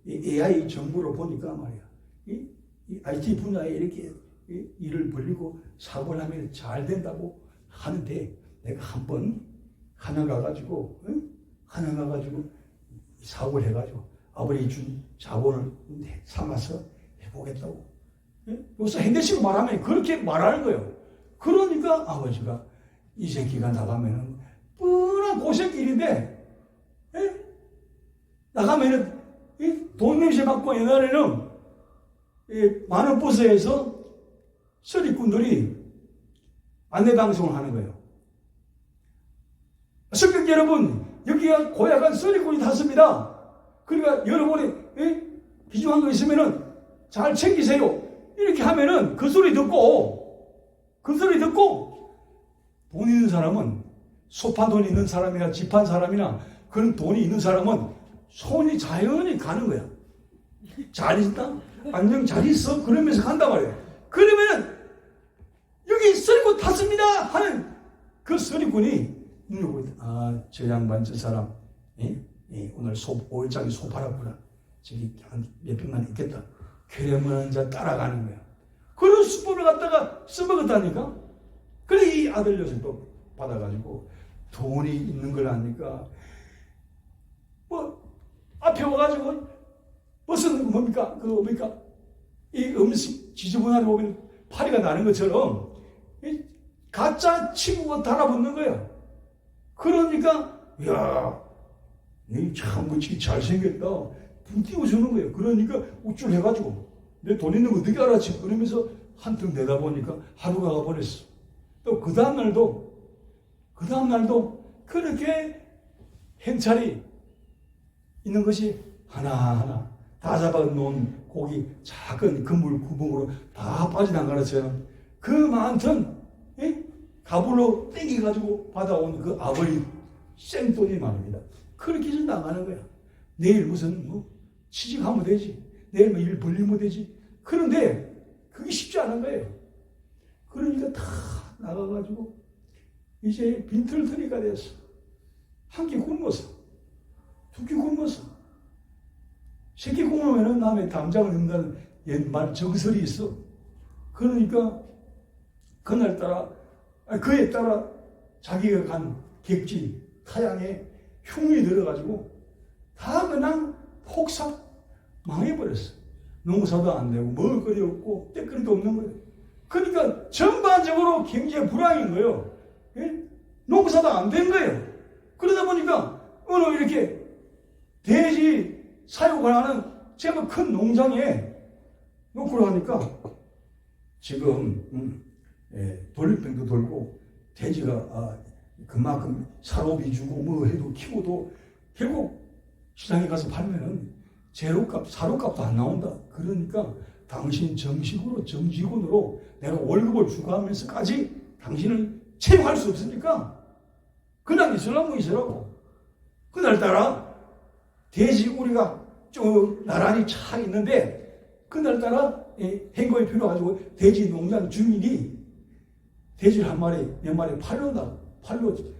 이 AI 정보를 보니까 말이야. 이 IT 분야에 이렇게 일을 벌리고 사고를 하면 잘 된다고 하는데 내가 한번 하나 가가지고 사고를 해가지고 아버지 준 자본을 삼아서 해보겠다고. 요새 현대식으로 말하면 그렇게 말하는 거예요. 그러니까 아버지가 이 새끼가 나가면은 뻔한 고생길인데 나가면은 돈 냄새 맡고 옛날에는 많은 버스에서 서리꾼들이 안내방송을 하는 거예요. 성격 여러분, 여기가 고약한 서리꾼이 탔습니다. 그러니까 여러분이 비중한 거 있으면은 잘 챙기세요. 이렇게 하면은 그 소리 듣고 돈 있는 사람은 소판 돈 있는 사람이나 집한 사람이나 그런 돈이 있는 사람은 손이 자연히 가는 거야. 잘 있다? 안녕 잘 있어? 그러면서 간단 말이에요. 그러면은 여기 서리꾼 탔습니다 하는 그 서리꾼이 눈여보고 저 양반 저 사람 오늘 올장이 소 팔았구나. 저기 한 몇 평만 있겠다. 그러면 이제 따라가는 거야. 그런 수법을 갖다가 써먹었다니까. 그래 이 아들 녀석도 받아가지고 돈이 있는 걸 아니까 뭐 앞에 와가지고 무슨 뭡니까 이 음식 지저분하게 보면 파리가 나는 것처럼 이 가짜 친구가 달아붙는 거야. 그러니까 야, 니 참 멋지게 잘생겼다. 분 띄워주는 거예요. 그러니까 우쭐해가지고 내 돈 있는 거 어떻게 알았지? 그러면서 한턱 내다보니까 하루가 가버렸어. 또 그 다음날도 그렇게 행차리 있는 것이 하나하나 다 잡아놓은 고기 작은 그물 구멍으로 다 빠져나가는 것처럼 그 많던 가불로 땡겨가지고 받아온 그 아버지 생돈이 말입니다. 그렇게 해서 나가는 거야. 내일 무슨 취직하면 되지. 내일 일 벌리면 되지. 그런데 그게 쉽지 않은 거예요. 그러니까 다 나가가지고 이제 빈털터리가 됐어. 한 끼 굶어서, 두 끼 굶어서, 세 끼 굶으면 남의 담장을 읊는 옛말 정설이 있어. 그러니까 그에 따라 자기가 간 객지, 타양에 흉이 들어가지고 다 그냥 폭삭 망해버렸어. 농사도 안 되고 먹을거리 없고 때거리도 없는 거예요. 그러니까 전반적으로 경제 불황인 거예요. 예? 농사도 안 된 거예요. 그러다 보니까 어느 이렇게 돼지 사육을 하는 제법 큰 농장에 놓고 하니까 지금 돌림병도 돌고 돼지가 그만큼 사료비 주고 뭐 해도 키워도 결국 시장에 가서 팔면은 재료값, 사료값도 안 나온다. 그러니까 당신 정식으로 정직원으로 내가 월급을 주고 하면서까지 당신을 채용할 수 없으니까 그냥 있으라고. 그날따라 돼지 우리가 좀 나란히 차 있는데 그날따라 행거에 필요해가지고 돼지 농장 주인이 돼지를 한 마리, 몇 마리 팔러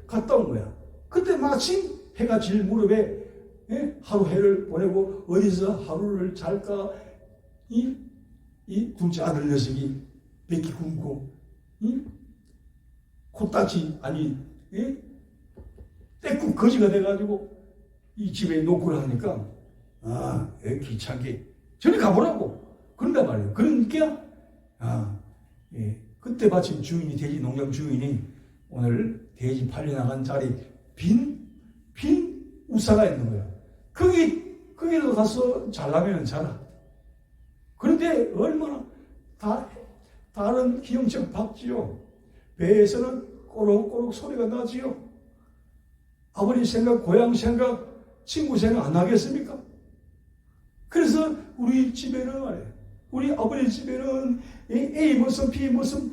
갔다 온 거야. 그때 마침 해가 질 무렵에 하루 해를 보내고 어디서 하루를 잘까 이 둘째 아들 녀석이 몇 끼 굶고 코딱지 아니 떼국 거지가 돼가지고 이 집에 놓고 하니까 귀찮게 저리 가보라고 그런단 말이에요. 그러니까 그때 마침 주인이 돼지 농장 주인이 오늘 돼지 팔려나간 자리 빈 우사가 있는 거야. 거기로 가서 잘라면 자라. 그런데 얼마나 다른 기형처럼 박지요. 배에서는 꼬록꼬록 소리가 나지요. 아버지 생각, 고향 생각, 친구 생각 안 나겠습니까? 그래서 우리 집에는 말이에요. 우리 아버지 집에는 A 모습, B 모습,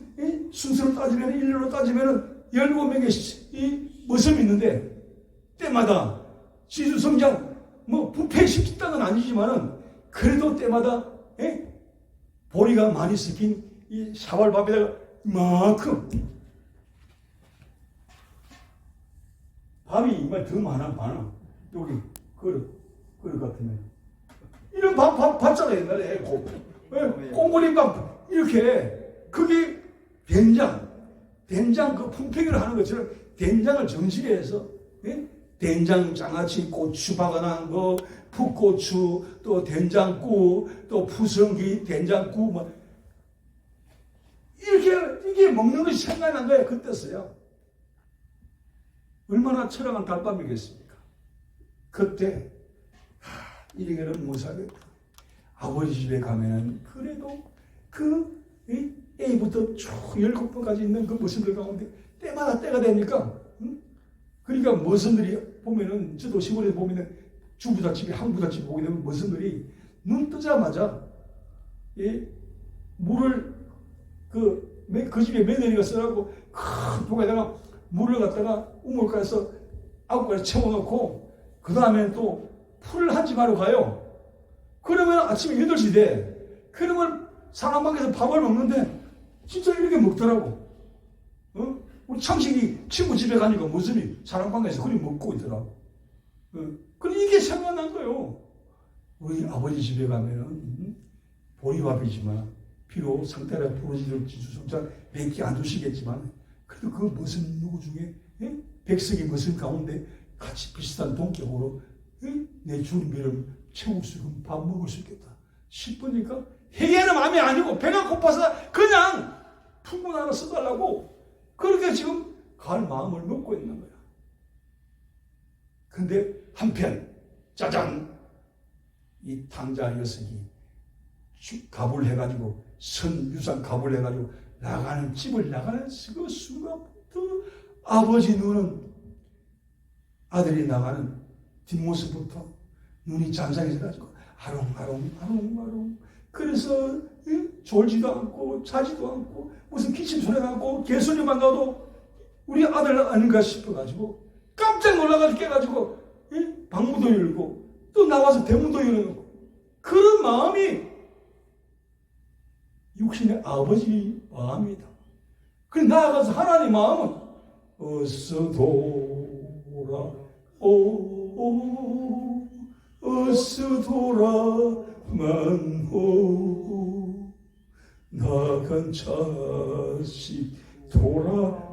순서로 따지면, 일로 따지면 17명의 모습이 있는데 때마다 지주성장, 부패시킨 땅은 아니지만은 그래도 때마다 보리가 많이 섞인 이 사활밥에다가 이만큼 밥이 이만 더 많아. 여기 그릇 같으면 이런 밥 봤잖아요 옛날에 꽁보리밥 이렇게 그게 된장 그 품평을 하는 것처럼 된장을 정식에 해서 된장 장아찌 고추 박아난 거 풋고추 또 된장국 또 푸성기 된장국 이게 먹는 것이 생각난 거예요. 그때서요. 얼마나 처량한 달밤이겠습니까? 그때 이래게는 못 살겠다. 아버지 집에 가면은 그래도 그 A부터 쭉 17번까지 있는 그 모습들 가운데 때마다 때가 되니까 그러니까 머슴들이 보면은 저도 시골에 보면은 주부잣집에 항부잣집에 보게 되면 머슴들이 눈 뜨자마자 물을 그 집에 며느리가 써갖고 큰 통에다가 물을 갖다가 우물가에서 아구까지 채워놓고 그 다음에 또 풀을 한 집 하러 가요. 그러면 아침에 8시 돼. 그러면 사람방에서 밥을 먹는데 진짜 이렇게 먹더라고. 우리 창식이 친구 집에 가니까 무슨 사랑방에서 그림 먹고 있더라고. 그럼 이게 생각난 거예요. 우리 아버지 집에 가면은 보리밥이지만 비록 상태가 부러지실지 주성자 몇 끼 안 주시겠지만 그래도 그 무슨 누구 중에 백석이 무슨 가운데 같이 비슷한 동격으로 내 주님을 채울 수 있고 밥 먹을 수 있겠다 싶으니까 회개는 마음이 아니고 배가 고파서 그냥 풍문 하나 써달라고 그렇게 지금 갈 마음을 먹고 있는 거야. 근데 한편 짜잔 이 탕자 녀석이 갑을 해가지고 선유산 갑을 해가지고 나가는 집을 나가는 그 순간부터 아버지 눈은 아들이 나가는 뒷모습부터 눈이 잔상해져가지고 아롱아롱 그래서 졸지도 않고 자지도 않고 무슨 기침 소리 나고 개소리만 나도 우리 아들 아닌가 싶어가지고 깜짝 놀라가지고 깨가지고 방문도 열고 또 나와서 대문도 열어놓고 그런 마음이 육신의 아버지 마음이다. 그래 나아가서 하나님 마음은 어서 돌아오 어서 돌아만오 나간 자식 돌아오기만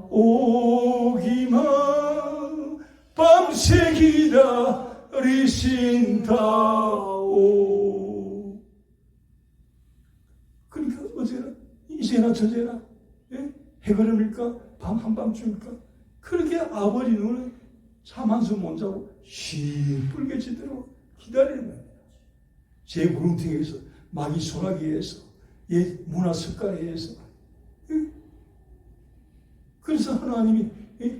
밤새 기다리신다오. 그러니까 어제나 이제나 저제나 해걸음일까 밤 한밤중일까 그렇게 아버지 눈을 잠 한숨 못 자고 시뻘개지도록 기다리는 거예요. 제 구름탱이에서 마귀 소나기에서 문화 습관에 의해서 그래서 하나님이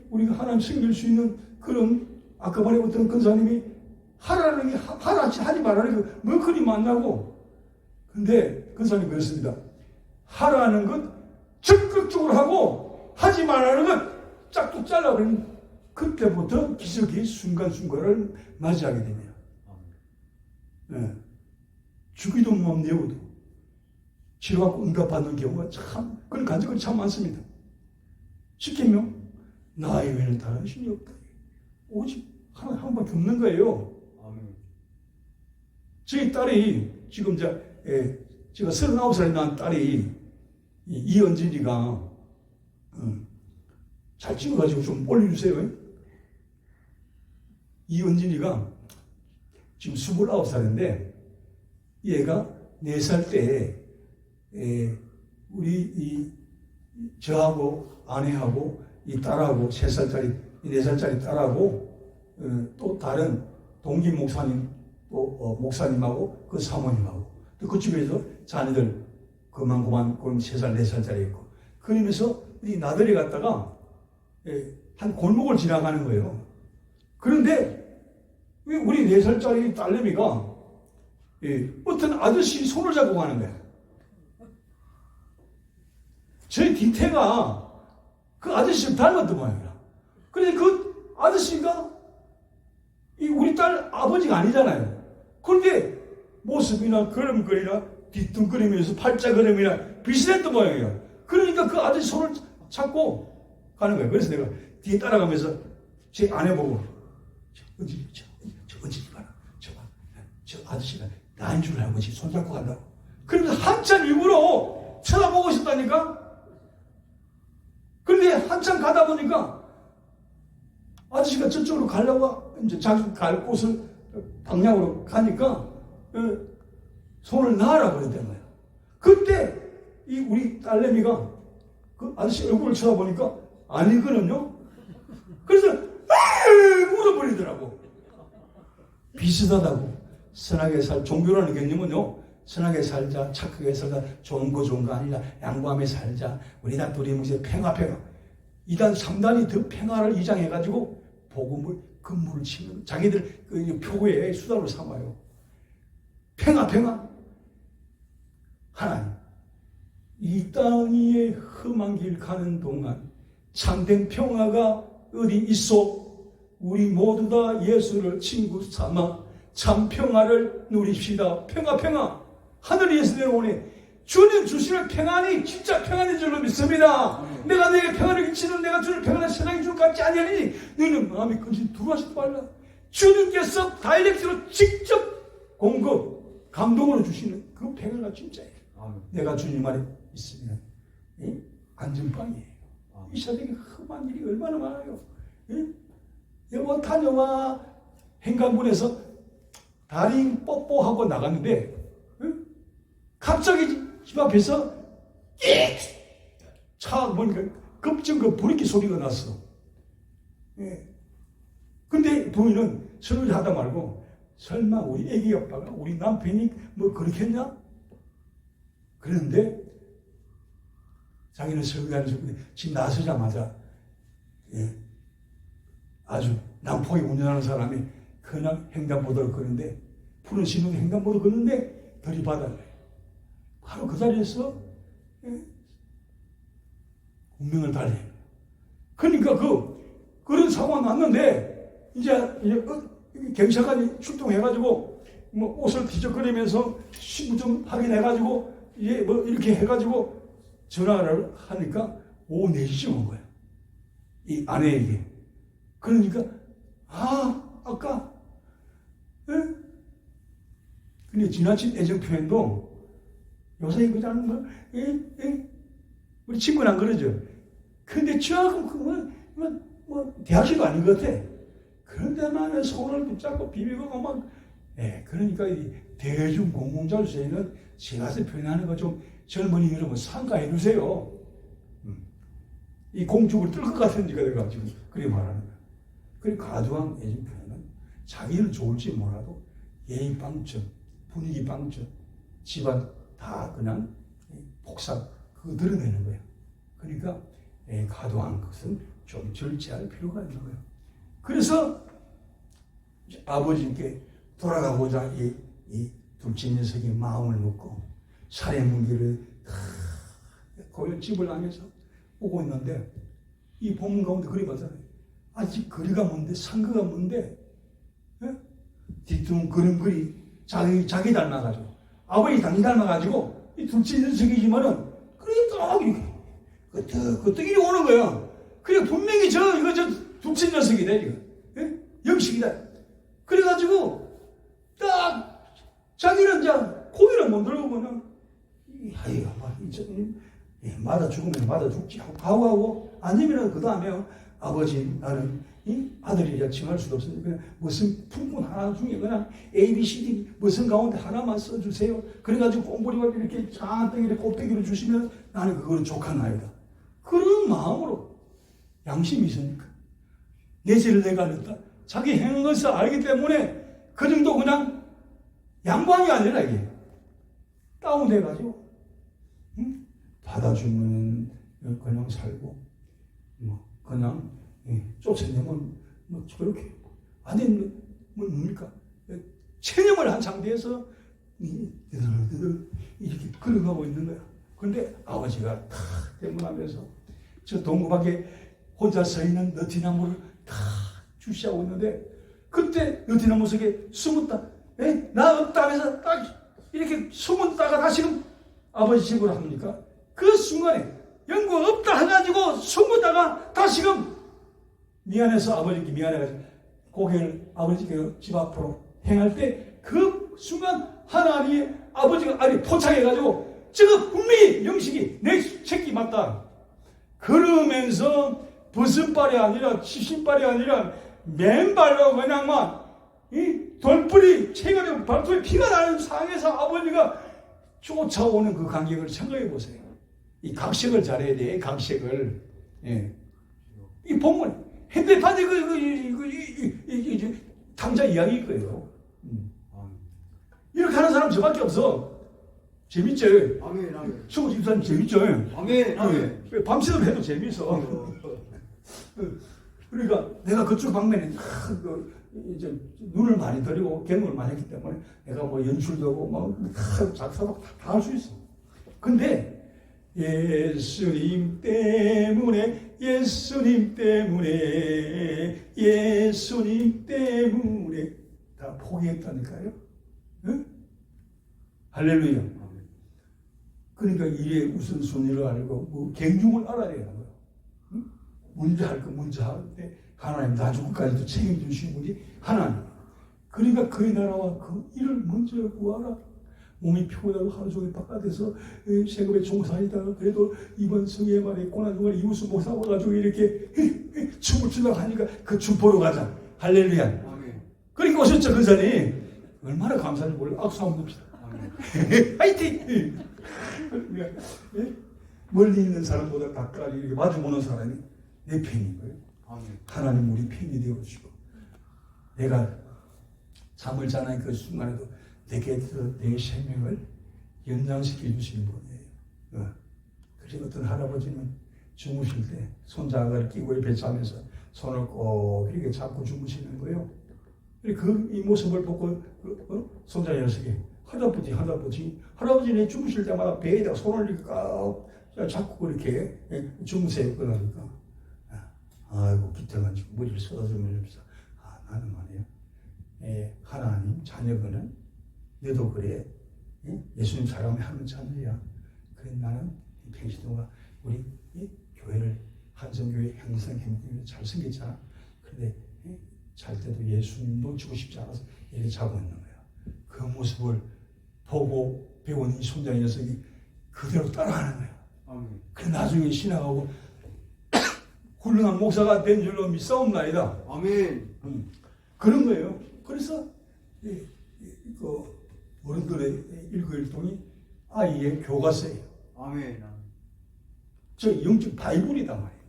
우리가 하나님 섬길 수 있는 그런 아까 말했던 근사님이 하라는 게 하지 말라는 게 멍크리 만나고 근데 근사님 그렇습니다. 하라는 것 적극적으로 하고 하지 말라는 것 짝도 잘라버리는 그때부터 기적이 순간순간을 맞이하게 됩니다. 주기도 못 내어도 치료하고 응답받는 경우가 참 그런 간증이 참 많습니다. 시키면 나 이외에는 다른 신이 없다. 오직 하나 한 번밖에 없는 거예요. 저희 딸이 지금 제가 39살이 난 딸이 이은진이가 잘 찍어가지고 좀 올려주세요. 이은진이가 지금 29살인데 얘가 4살 때 우리 저하고 아내하고 이 딸하고 3살짜리 4살짜리 딸하고 또 다른 동기 목사님 또 목사님하고 그 사모님하고 또 그쪽에서 자녀들 그만 3살 4살짜리 있고 그러면서 이 나들이 갔다가 한 골목을 지나가는 거예요. 그런데 왜 우리 4살짜리 딸내미가 어떤 아저씨 손을 잡고 가는 거야. 저희 뒤태가 그 아저씨를 닮았던 모양이야. 그런데 그 아저씨가 우리 딸 아버지가 아니잖아요. 그런데 모습이나 걸음걸이나 뒤뚱거리면서 팔자걸음이나 비슷했던 모양이야. 그러니까 그 아저씨 손을 잡고 가는 거예요. 그래서 내가 뒤에 따라가면서 제 아내 보고 저 은진이 봐라. 저 아저씨가 나인 줄 알고 손잡고 간다고. 그러면서 한참 일부러 쳐다보고 싶다니까. 그런데 한참 가다 보니까 아저씨가 저쪽으로 가려고 이제 자기 갈 곳을 방향으로 가니까 손을 놔라 그랬단 말이야. 그때 우리 딸내미가 그 아저씨 얼굴을 쳐다보니까 아니거든요. 그래서 울어버리더라고. 비슷하다고. 선하게 종교라는 개념은요. 선하게 살자, 착하게 살자, 좋은 거 아니라 양보하며 살자. 우리 다 둘이 무슨 평화. 2단, 3단이 더 평화를 이장해가지고 복음을 근무를 치는 자기들 그 표구의 수단으로 삼아요. 평화. 하나님, 이 땅 위에 험한 길 가는 동안 참된 평화가 어디 있어? 우리 모두 다 예수를 친구 삼아 참 평화를 누립시다. 평화. 하늘에서 내려오네. 주님 주시는 평안이 진짜 평안인 줄로 믿습니다. 내가 내게 평안을 끼치는 내가 주는 평안을 세상에 줄 것 같지 아니하니 너는 마음이 근심 두려워하지도 말라. 주님께서 다이렉트로 직접 공급 감동으로 주시는 그 평안가 진짜예요. 내가 주님 안에 있으면 안전빵이에요. 이 세상에 험한 일이 얼마나 많아요. 여보 다녀와. 행간문에서 다리 뽀뽀하고 나갔는데 갑자기 집 앞에서 차 보니까 급증 브레이크 소리가 났어. 근데 부인은 설거지 하다 말고 설마 우리 애기 아빠가 우리 남편이 뭐 그렇겠냐? 그런데 자기는 설거지하는 순간 집 나서자마자 아주 난폭하게 운전하는 사람이 그냥 횡단보도를 걷는데 푸른 신호로 횡단보도 걷는데 들이받아요. 바로 그 자리에서 운명을 달리. 그러니까 그런 사고가 났는데 이제 경찰관이 출동해가지고 뭐 옷을 뒤적거리면서 신고 좀 확인해가지고 이제 뭐 이렇게 해가지고 전화를 하니까 오후 4시쯤 온 거야. 이 아내에게. 그러니까 아까 근데 지나친 애정 표현도 요새 이거 하는 거 우리 친구는 안 그러죠. 근데 저하고 뭐 대학교도 아닌 것 같아. 그런데만 손을 붙잡고 비비고 막 그러니까 이 대중 공공자료에는 제가서 표현하는 거 좀 젊은이 여러분 삼가해 주세요. 이 공중을 뜰 것 같으니까 내가 지금 그렇게 말하는 거야. 그리고 과도한 애정 표현은 자기는 좋을지 몰라도 예의 빵점, 분위기 빵점, 집안 다 그냥 폭삭 그거 드러내는 거예요. 그러니까 과도한 것은 좀 절제할 필요가 있는 거예요. 그래서 아버지께 돌아가고자 이 둘째 녀석이 마음을 먹고 살해 문제를 고요 집을 향해서 오고 있는데 이 본문 가운데 그리 봤잖아요. 아직 거리가 먼데 상거가 먼데 뒤뚱그름그리 자기 닮아가지고 아버지 당이 닮아가지고 이 둘째 녀석이지만은 그래 딱 이렇게 그때끼리 오는 거야. 그래 분명히 저 둘째 녀석이다 이거 영식이다. 그래가지고 딱 자기는 이제 고기를 못 들고 그냥 아이고 맞아 죽으면 맞아 죽지 하고 가오하고 아니면은 그 다음에 아버지 나는 이 아들이라 칭할 수도 없으니까 그냥 무슨 품분 하나 중에 그냥 A, B, C, D 무슨 가운데 하나만 써주세요. 그래가지고 꽁보리밥 이렇게 잔뜩 이렇게 곱빼기를 주시면 나는 그거는 족한 아이다. 그런 마음으로 양심이 있으니까 내 죄를 내가 냈다. 자기 행한 것을 알기 때문에 그 정도 그냥 양보한 게 아니라 이게 다운돼가지고 받아주면 그냥 살고 뭐 그냥 쫓아내면 뭐 그렇게 아니 뭐 뭡니까 체념을 한 상태에서 이렇게 걸어가고 있는 거야. 근데 아버지가 다 대문하면서 저 동구 밖에 혼자 서 있는 너티나무를 다 주시하고 있는데 그때 너티나무 속에 숨었다. 나 없다 하면서 딱 이렇게 숨었다가 다시금 아버지 집으로 합니까? 그 순간에 연구 없다 해가지고 숨었다가 다시금 미안해서 아버지께 미안해가지고 고개를 아버지께 집 앞으로 행할 때 그 순간 하나님이 아버지가 포착해가지고 저거 분명히 영식이 내 새끼 맞다. 그러면서 벗은발이 아니라 치신발이 아니라 맨발로 그냥 막 이 돌뿌리 체가리고 발톱에 피가 나는 상황에서 아버지가 쫓아오는 그 간격을 생각해 보세요. 이 각색을 잘해야 돼. 각색을. 이 본문 핸드판에 탐자 이야기일 거예요. 이렇게 하는 사람 저밖에 없어. 재밌죠? 아멘, 아멘. 수고 집사님 재밌죠? 아멘, 아멘. 밤새도록 해도 재밌어. 그러니까 내가 그쪽 방면에 이제 눈을 많이 들이고 경험을 많이 했기 때문에 내가 뭐 연출도 하고 뭐 작사도 다 할 수 있어. 근데 예수님 때문에 다 포기했다니까요. 응? 할렐루야. 그러니까 일의 우선순위를 알고 뭐 경중을 알아야 되는 거예요. 응? 먼저 할 거 먼저 하는데 하나님 나중까지도 책임지시는 분이 하나님. 그러니까 그의 나라와 그 일을 먼저 구하라. 몸이 피곤하고 하루 종일 바깥에서 세금에 종사하다가 그래도 이번 성회 말에 고난중간에 이웃수 목사 와가지고 이렇게 춤을 추려고 하니까 그 춤 보러 가자. 할렐루야. 아멘. 그러니까 오셨죠, 근사님. 얼마나 감사한지 몰라. 악수 한번 봅시다. 화이팅! 그러니까, 멀리 있는 사람보다 가까이 이렇게 마주보는 사람이 내 편인 거예요. 아멘. 하나님 우리 편이 되어주시고 내가 잠을 자는 그 순간에도 내게 내 생명을 연장시켜 주시는 분이에요. 그래서 어떤 할아버지는 주무실 때 손자를 끼고 옆에 자면서 손을 꼭 이렇게 잡고 주무시는 거예요. 이 모습을 보고 손자 녀석이 할아버지 주무실 때마다 배에다 손을 이렇게 꽉 잡고 이렇게 주무세요. 그러니까 아이고 기특한지고 머리를 쏟아주면서 나는 말이야. 하나님 자녀거는 너도 그래. 예수님 사랑하며 하는 자녀야. 그래 나는 평시동안 우리 교회를 한성교회 형성했는데 잘생겼잖아. 그런데 잘 때도 예수님 놓치고 싶지 않아서 이렇게 자고 있는 거야. 그 모습을 보고 배운 이 손자 녀석이 그대로 따라가는 거야. 아멘. 그래 나중에 신앙하고 훌륭한 목사가 된 줄로 믿사옵나이다. 아멘. 그런 거예요. 그래서 그 어른들의 일거일동이 아이의 교과서예요. 아멘. 저 영적 바이블이단 말이에요.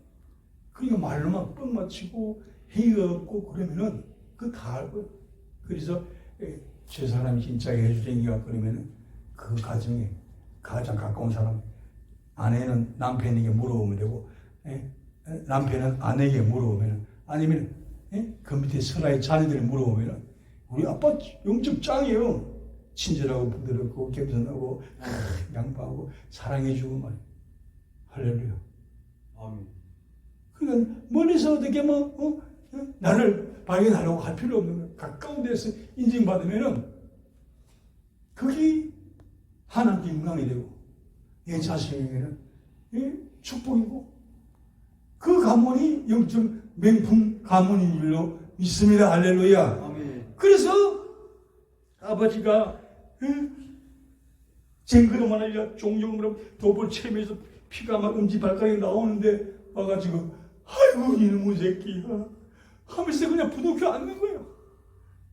그러니까 말로만 뻥 맞히고 회의가 없고 그러면은 그 다 알고. 그래서 저 사람이 진짜 예수쟁이가 그러면은 그 가정에 가장 가까운 사람 아내는 남편에게 물어보면 되고 남편은 아내에게 물어보면 아니면 그 밑에 설아의 자녀들이 물어보면 우리 아빠 영적 짱이에요. 친절하고 부드럽고 겸손하고 양보하고 사랑해주고 말이에요. 할렐루야. 아멘. 그러니까 멀리서 어떻게 나를 발견하려고 할 필요 없는 거예요. 가까운 데서 인정받으면은 그게 하나님께 영광이 되고 내 자신에게는 축복이고 그 가문이 영적 명품 가문인 줄로 믿습니다. 할렐루야. 아멘. 그래서 아버지가 쟁그러만 하려 종종 그럼 도볼 체면에서 피가 막 엄지발가락에 나오는데 와가지고 아이고 이놈의 새끼야 하면서 그냥 부둥켜 앉는 거예요.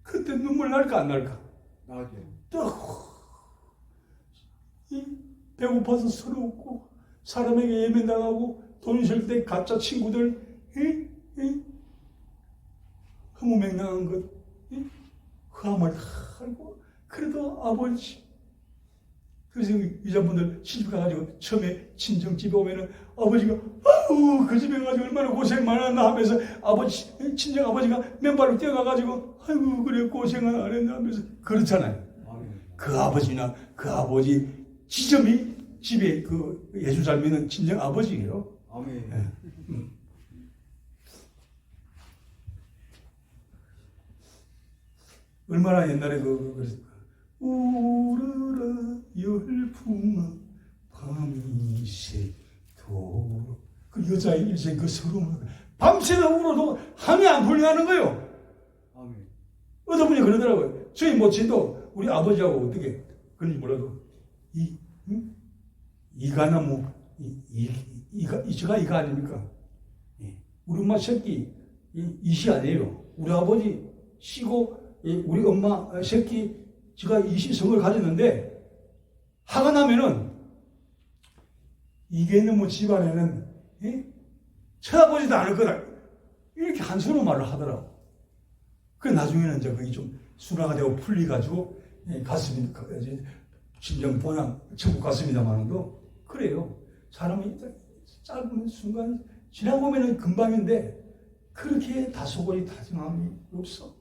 그때 눈물 날까 안 날까? 나죠. 배고파서 서러웠고 사람에게 예면당하고 돈 쉴 때 가짜 친구들 허무맹랑한 것 흑암을 다 알고 그래도 아버지 그래서 여자분들 시집 가가지고 처음에 친정집에 오면은 아버지가 아유 그 집에 가지고 얼마나 고생 많았나 하면서 아버지 친정 아버지가 맨발로 뛰어가가지고 아이고 그래 고생은 안 했나 하면서 그렇잖아요. 아멘. 그 아버지나 그 아버지 지점이 집에 그 예수 잘 믿는 친정 아버지예요. 아멘. 얼마나 옛날에 그랬을까? 우르라 열풍아 밤이 새도록 그 여자의 일생 그 서러움을 밤새도록 울어도 함이 안 풀려가는 거예요. 아멘. 어떤 분이 그러더라고요. 저희 모친도 우리 아버지하고 어떻게 그런지 몰라도 이가나무 이가 아닙니까? 우리 엄마 새끼 이시 아니에요. 우리 아버지 씨고 우리 엄마 새끼 지가 이시성을 가졌는데 화가 나면은 이게 너무 집안에는 쳐다보지도 않을 거다 이렇게 한숨으로 말을 하더라고. 그래 나중에는 이제 그게 좀 순화가 되고 풀리가지고 가슴이 진정 본향 천국 갔습니다만도 그래요. 사람이 짧은 순간 지나보면은 금방인데 그렇게 다소거리 다정함이 없어.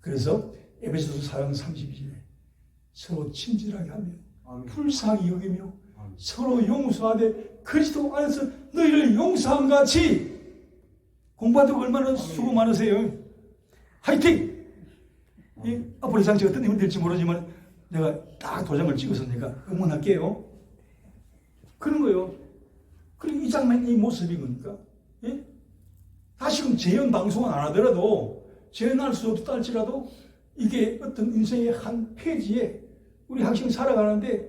그래서 에베소서 4장 32절에 서로 친절하게 하며 아멘. 불쌍히 여기며 아멘. 서로 용서하되 그리스도 안에서 너희를 용서함 같이 공부하다가 얼마나 수고 많으세요. 화이팅! 앞으로 장치 어떤 힘이 될지 모르지만 내가 딱 도장을 찍어서 내가 응원할게요. 그런 거예요. 그리고 이 장면이 이 모습인 겁니까? 예? 다시금 재연 방송은 안 하더라도, 재연할 수 없다 할지라도, 이게 어떤 인생의 한 페이지에 우리 학생 살아가는데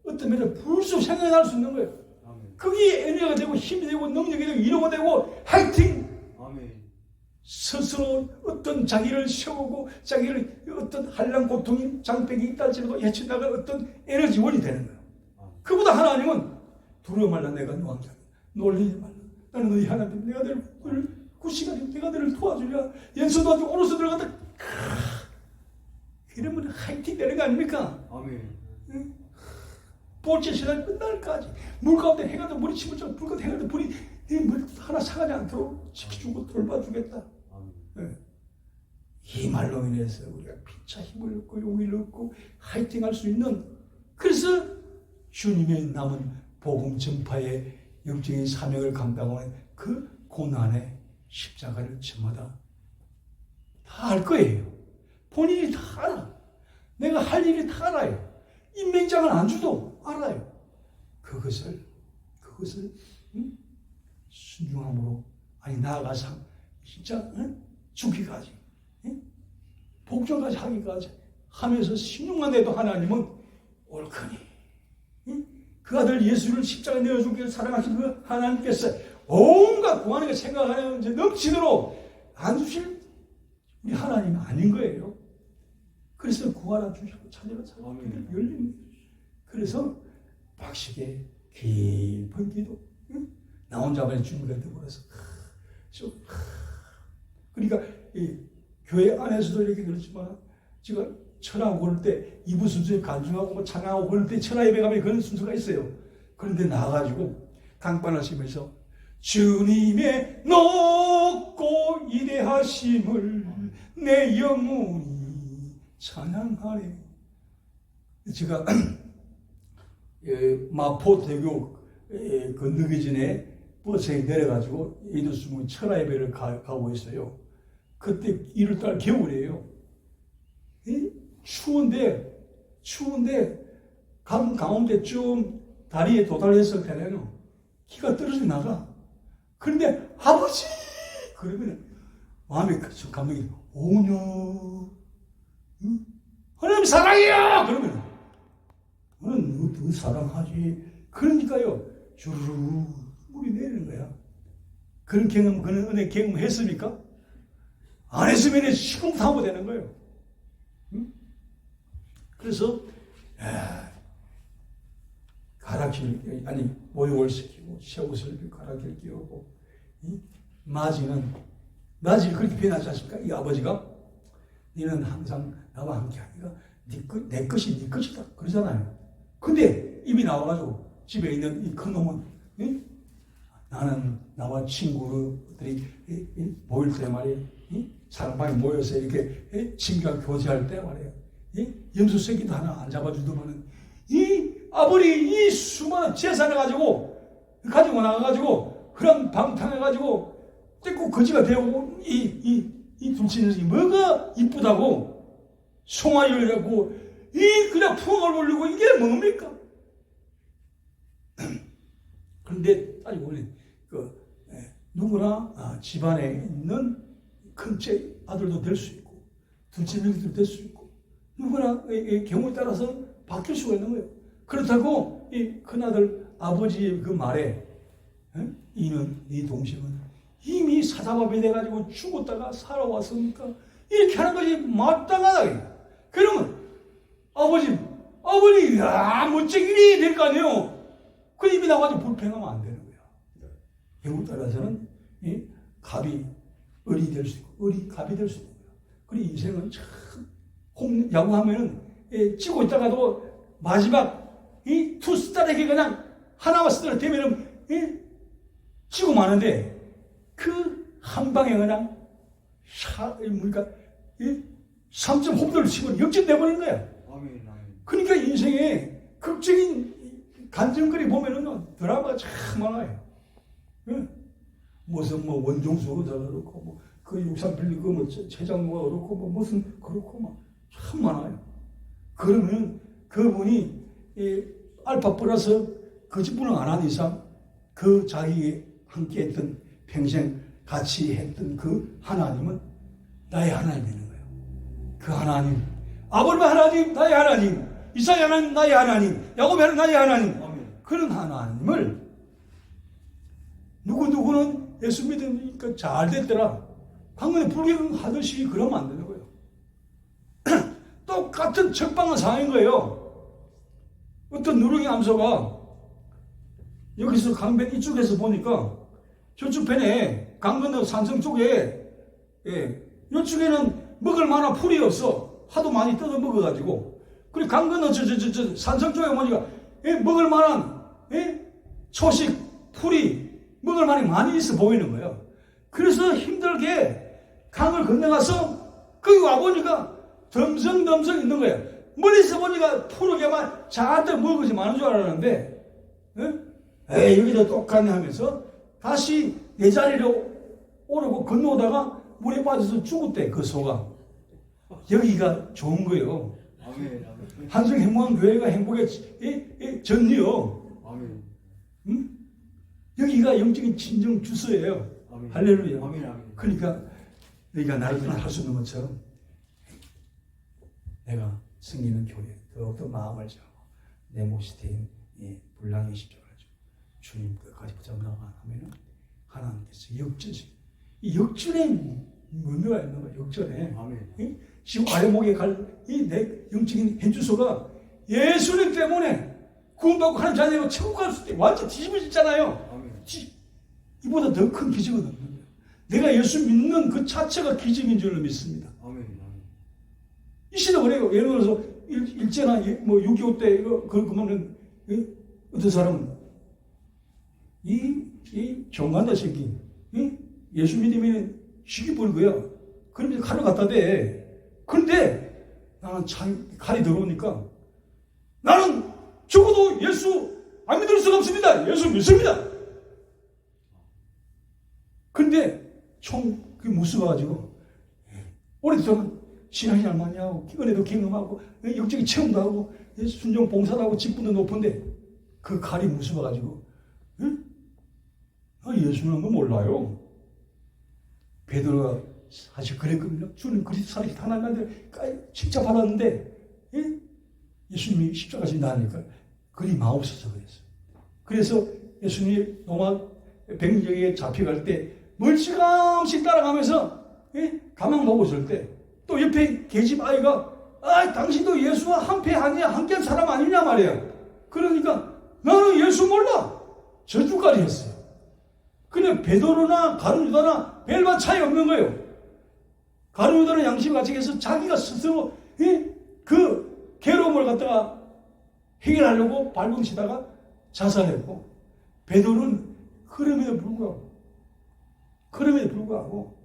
어떤 면에 불쑥 생각날 수 있는 거예요. 아멘. 그게 에너지가 되고 힘이 되고 능력이 되고 위로가 되고 화이팅! 아멘. 스스로 어떤 자기를 세우고 자기를 어떤 한량 고통이 장벽이 있다 할지라도 헤쳐나갈 어떤 에너지원이 되는 거예요. 그보다 하나님은 두려워 말라 내가 너와 함께 놀리지 말라. 나는 너희 하나님 내가 너를 구시가 되고 내가 너를 도와주랴. 왼손 도와주고 오른손 들어갔다. 이러면 화이팅 되는 거 아닙니까? 아멘. 볼째 시간 끝날까지 물 가운데 해가 더 머리 치고 물 가운데 해가 더 불이 물 하나 상하지 않도록 지켜주고 돌봐주겠다. 아멘. 이 말로 인해서 우리가 피차 힘을 얻고 용기를 얻고 화이팅할 수 있는, 그래서 주님의 남은 복음 전파의 영적인 사명을 감당하는 그 고난의 십자가를 저마다 다 알 거예요. 본인이 다 알아. 내가 할 일이 다 알아요. 인명장을 안 줘도 알아요. 그것을 순종함으로, 아니 나아가서 진짜 죽기까지, 복종까지 하기까지 하면서 16만 해도 하나님은 옳거니, 그 아들 예수를 십자가에 내어주기를 사랑하신 그 하나님께서 온갖 구하는 걸 생각하는 이제 넘치도록 안 주실 우리 하나님은 아닌 거예요. 그래서 구하라 주시고 찾으라 찾으라 열리는 거예요. 그래서 박식의 깊은 기도, 나 혼자만의 주님과 더불어서 그러니까 이 교회 안에서도 이렇게 그렇지만 제가 천하고 그럴 때 이부 순서에 간증하고 뭐 찬양하고 그럴 때 천하 예배 가면 그런 순서가 있어요. 그런데 나가지고 강반하시면서 주님의 높고 위대하심을 내 영혼이 찬양하네. 제가 마포대교 건너기 전에 버스에 내려가지고 이두스문 천하 예배를 가고 있어요. 그때 1월달 겨울이에요. 추운데 가운데 좀 다리에 도달했을 때는 기가 떨어져 나가. 그런데 아버지! 그러면 마음에 감동이 오냐? 하나님 사랑해요! 그러면 너는 더 사랑하지. 그러니까요, 주르르 물이 내리는 거야. 그런 경험, 그런 은혜 경험했습니까? 안 했으면 시금 사고되는 거예요. 그래서 가락지를, 아니 모욕을 시키고 새 옷을 가락지를 끼우고, 맞이를 그렇게 변하지 않습니까? 이 아버지가 너는 항상 나와 함께 하니까 내 것이 네 것이다 그러잖아요. 근데 입이 나와가지고 집에 있는 이 큰 놈은 나는 나와 친구들이 모일 때 말이에요. 사랑방에 모여서 이렇게 친구랑 교제할 때 말이에요. 염소 새끼도 하나 안 잡아주더만은 이 아버지 이 수많은 재산을 가지고 나가가지고 그런 방탕해가지고 떼고 거지가 되고 이 둘째는 뭐가 이쁘다고 송아지를 갖고 그냥 풍을 올리고 이게 뭡니까? 그런데 따지고 보면 누구나 집안에 있는 큰째 아들도 될 수 있고 둘째 며느리도 될 수 있고 누구나 경우에 따라서 바뀔 수가 있는 거예요. 그렇다고 이 큰아들 아버지의 그 말에 이는 이 동생은 이미 사자밥이 돼가지고 죽었다가 살아왔으니까 이렇게 하는 것이 마땅하다. 그러면 아버지 멋쟁이 일이 될 거 아니에요. 그 입이 나가지고 불평하면 안 되는 거야. 경우 따라서는 갑이 을이 될 수 있고 을이 갑이 될 수 있는 거야. 그리고 인생은 참 야구하면은 치고 있다가도 마지막 이 투스타에게 그냥 하나와 스타를 되면은 치고 마는데 그 한 방에 그냥 3점 홈런을 치고 역전돼 버리는 거야. 아멘. 그러니까 인생에 극적인 간증거리 보면은 드라마가 참 많아요. 무슨 원종수가 그렇고 그 육산 빌리고 최장로가 그렇고 무슨 그렇고 참 많아요. 그러면 그분이 알파 플러스 거짓말을 안 하는 이상 그 자기 함께 했던 평생 같이 했던 그 하나님은 나의 하나님이 되는 거예요. 그 하나님, 아브라함 하나님 나의 하나님, 이삭 하나님 나의 하나님, 야곱 하나님 나의 하나님, 아멘. 그런 하나님을 누구는 예수 믿으니까 잘 됐더라. 방문에 불경 하듯이 그러면 안 되는 거예요. 똑같은 적방한 상황인 거예요. 어떤 누렁이 암소가 여기서 강변 이쪽에서 보니까 저쪽 편에 강 건너 산성 쪽에 이쪽에는 먹을 만한 풀이 없어. 하도 많이 뜯어 먹어가지고. 그리고 강 건너 저 산성 쪽에 보니까 먹을 만한 초식 풀이 먹을 만한 많이 있어 보이는 거예요. 그래서 힘들게 강을 건너가서 거기 와보니까 덤성덤성 있는 거예요. 멀리서 보니까 푸르게만 잔뜩 먹을지 많은 줄 알았는데 여기도 똑같네 하면서 다시 내 자리로 오르고 건너오다가 물에 빠져서 죽었대. 그 소가. 여기가 좋은 거예요. 아멘. 아멘. 한성 행복한 교회가 행복의 전리요. 아멘. 여기가 영적인 진정 주소예요. 아멘. 할렐루야. 아멘. 아멘. 그러니까 너희가 나를 떠나 할 수 없는 것처럼 내가 섬기는 교회 더욱더 마음을 잡고 내 몫이 된 불량의 십자가를 주님 끝까지 붙잡나가 하면은 하나님께서 역전시 이 역전에 의미가 있는 거예요. 역전에 아멘. 지금 아래목에 갈 이 내 영적인 현주소가 예수님 때문에 구원받고 하는 자녀로 천국 갈 수 있게 완전 뒤집어졌잖아요. 아멘. 이보다 더 큰 기적은 없는 거예요. 내가 예수 믿는 그 자체가 기적인 줄로 믿습니다. 아멘. 아멘. 이 시대 그래요. 예를 들어서 일제나 뭐 6.25 때 그러면은 어떤 사람은 이 종간다 새끼 예수 믿으면 시기 버릴 거야. 그러면서 칼을 갖다 대. 그런데 나는 참 칼이 들어오니까 나는 죽어도 예수 안 믿을 수가 없습니다. 예수 믿습니다. 근데 총 그게 무서워가지고 오랫동안 신앙이 얼마냐고 은혜도 경험하고 영적인 체험도 하고 순종 봉사도 하고 직분도 높은데 그 칼이 무서워가지고 예수 믿는 거 몰라요. 베드로가 사실 그랬거든요. 주님 그리스도 살아계신 하나님한테 십자가 받았는데 예수님이 십자가 지나니까 그리 마옵소서 그랬어요. 그래서 예수님이 로마 백령에 잡혀갈 때 멀찌감치 따라가면서 가만 보고 있을 때 또 옆에 계집 아이가 당신도 예수와 한패 아니냐 함께한 사람 아니냐 말이에요. 그러니까 나는 예수 몰라 저주까지 했어요. 근데 베드로나 가룟 유다나 별반 차이 없는 거예요. 가룟 유다는 양심 가책해서 자기가 스스로 그 괴로움을 갖다가 해결하려고 발버둥치다가 자살했고 베드로는 그럼에도 불구하고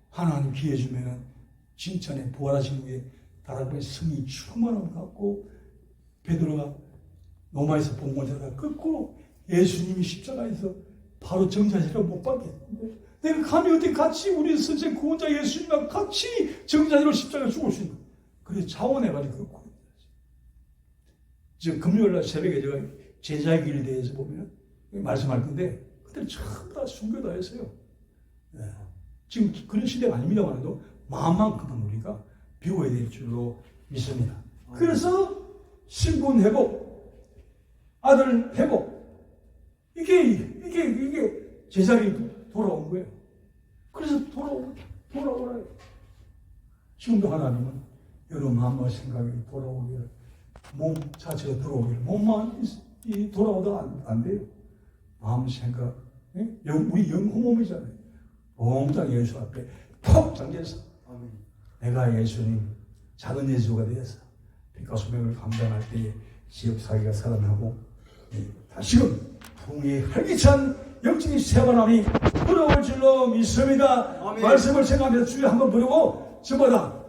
하나님 기회 주면은 진천에 부활하신 후에 다락방에 성이 충만함을 갖고 베드로가 로마에서 봉건자다가 거꾸로 예수님이 십자가에서 바로 정자세를 못 받겠는데 내가 감히 어떻게 같이 우리 선생 구원자 예수님과 같이 정자세로 십자가에 죽을 수 있는 거야. 그래서 자원해가지고 저 금요일날 새벽에 제가 제자의 길에 대해서 보면 말씀할 건데 그때는 전부 다 순교다 했어요. 지금 그런 시대가 아닙니다만도 마음만큼은 우리가 배워야 될 줄로 믿습니다. 그래서 신분 회복, 아들 회복, 이게 제자리 돌아온 거예요. 그래서 돌아오라. 지금도 하나님은 여러 마음과 생각이 돌아오기를, 몸 자체가 돌아오기를, 몸만 돌아오다가 안 돼요. 마음 생각, 우리 영혼몸이잖아요. 엉뚱 예수 앞에 푹 잠겨서 내가 예수님 작은 예수가 되어서 빛과 소명을 감당할 때에 지역사회가 살아나고 다시금 풍의 활기찬 영적인 세반함이 불어올 줄로 믿습니다. 아멘. 말씀을 생각하면서 주여 한번 부르고 저보다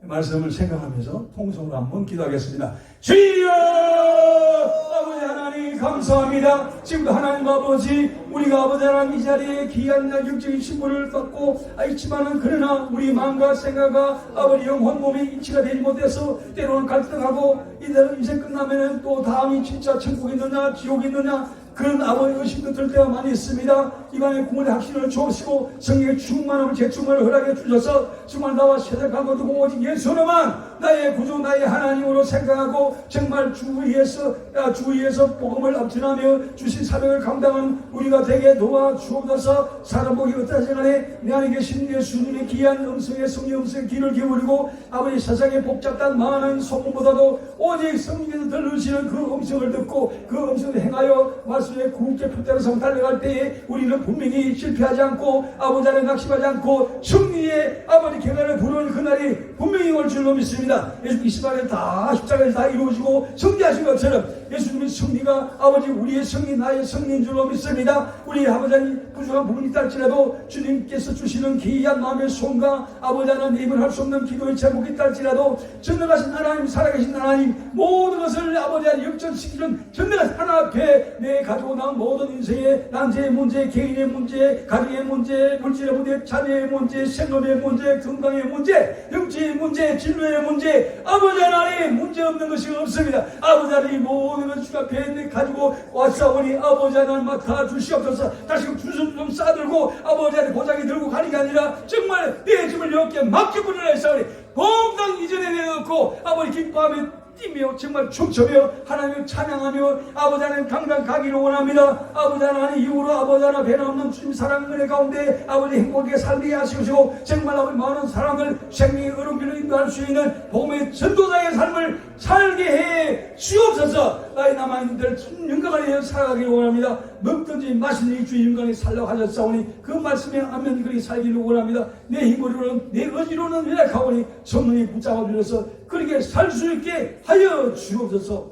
말씀을 생각하면서 통성으로 한번 기도하겠습니다. 주여 아버지 하나님 하나님 감사합니다. 지금도 하나님 아버지, 우리가 아버지 하나님 이 자리에 귀한 영적인 신분을 받고 있지만은 그러나 우리 마음과 생각과 아버지 영혼 몸이 일치가 되지 못해서 때로는 갈등하고 이제 끝나면은 또 다음이 진짜 천국이 있느냐 지옥이 있느냐 그런 아버지 의심도 들 때가 많이 있습니다. 이번에 구원의 확신을 주시고 성령의 충만함을 재충만을 허락해 주셔서 정말 나와 세상하고 두고 오직 예수로만 나의 구주 나의 하나님으로 생각하고 정말 주 위에서 복음을 전하며 주신 사명을 감당한 우리가 되게 도와주옵소서. 사람 보기 어떠하지 간에 내 안에 계신 예수님의 귀한 음성에 성령 음성에 귀를 기울이고 아버지 세상에 복잡한 많은 소문보다도 오직 성령께서 들으시는 그 음성을 듣고 그 음성을 행하여 말씀의 굳게 표대로 성 달려갈 때에 우리는 분명히 실패하지 않고 아버지 안에 낙심하지 않고 승리의 아버지 계단을 부르는 그날이 분명히 올 줄로 믿습니다. 예수님 이 시간에 다 십자가에서 다 이루어지고 승리하신 것처럼 예수님의 승리가 아버지 우리의 승리 나의 승리인 줄로 믿습니다. 우리 아버지 하나님 부족한 부분이 있달지라도 주님께서 주시는 귀한 마음의 손과 아버지 하나님 입을 할 수 없는 기도의 제목이 있달지라도 전능하신 하나님 살아계신 하나님 모든 것을 아버지 하나님 역전시키는 전능하신 하나 앞에 내 가지고 나온 모든 인생의 난제의 문제 개인의 문제 가정의 문제 물질의 문제 자녀의 문제 생업의 문제 건강의 문제 영지의 문제 진로의 문제 아버지 하나님 문제 없는 것이 없습니다. 아버지 하나님 모든 것을 주 앞에 가지고 왔사오니 아버지 하나님 맡아 주시옵소서. 다시금 주섬 좀 싸들고 아버지 하나님 고장이 들고 가는 게 아니라 정말 내 집을 여기에 맡겨버리라 했사오니 봉당 이전에 내놓고 아버지 기뻐하며 뛰며 정말 춤추며 하나님을 찬양하며 아버지 하나님 강단 가기를 원합니다. 아버지 하나님 이후로 아버지 하나님 배나없는 주님 사랑 은혜 가운데 아버지 행복하게 살게 하시고 정말 아버지 많은 사람을 생명의 어른길로 인도할 수 있는 복음의 전도자의 삶을 살게 해 주옵소서. 나의 남아있는 들 영광을 위해 살아가기를 원합니다. 먹든지 마시는 이 주의 영광에 살라고 하셨사오니 그 말씀에 아멘 그렇게 살기를 원합니다. 내 힘으로는 내 의지로는 연약하오니 성령이 붙잡아 주셔서 그렇게 살 수 있게 하여 주옵소서.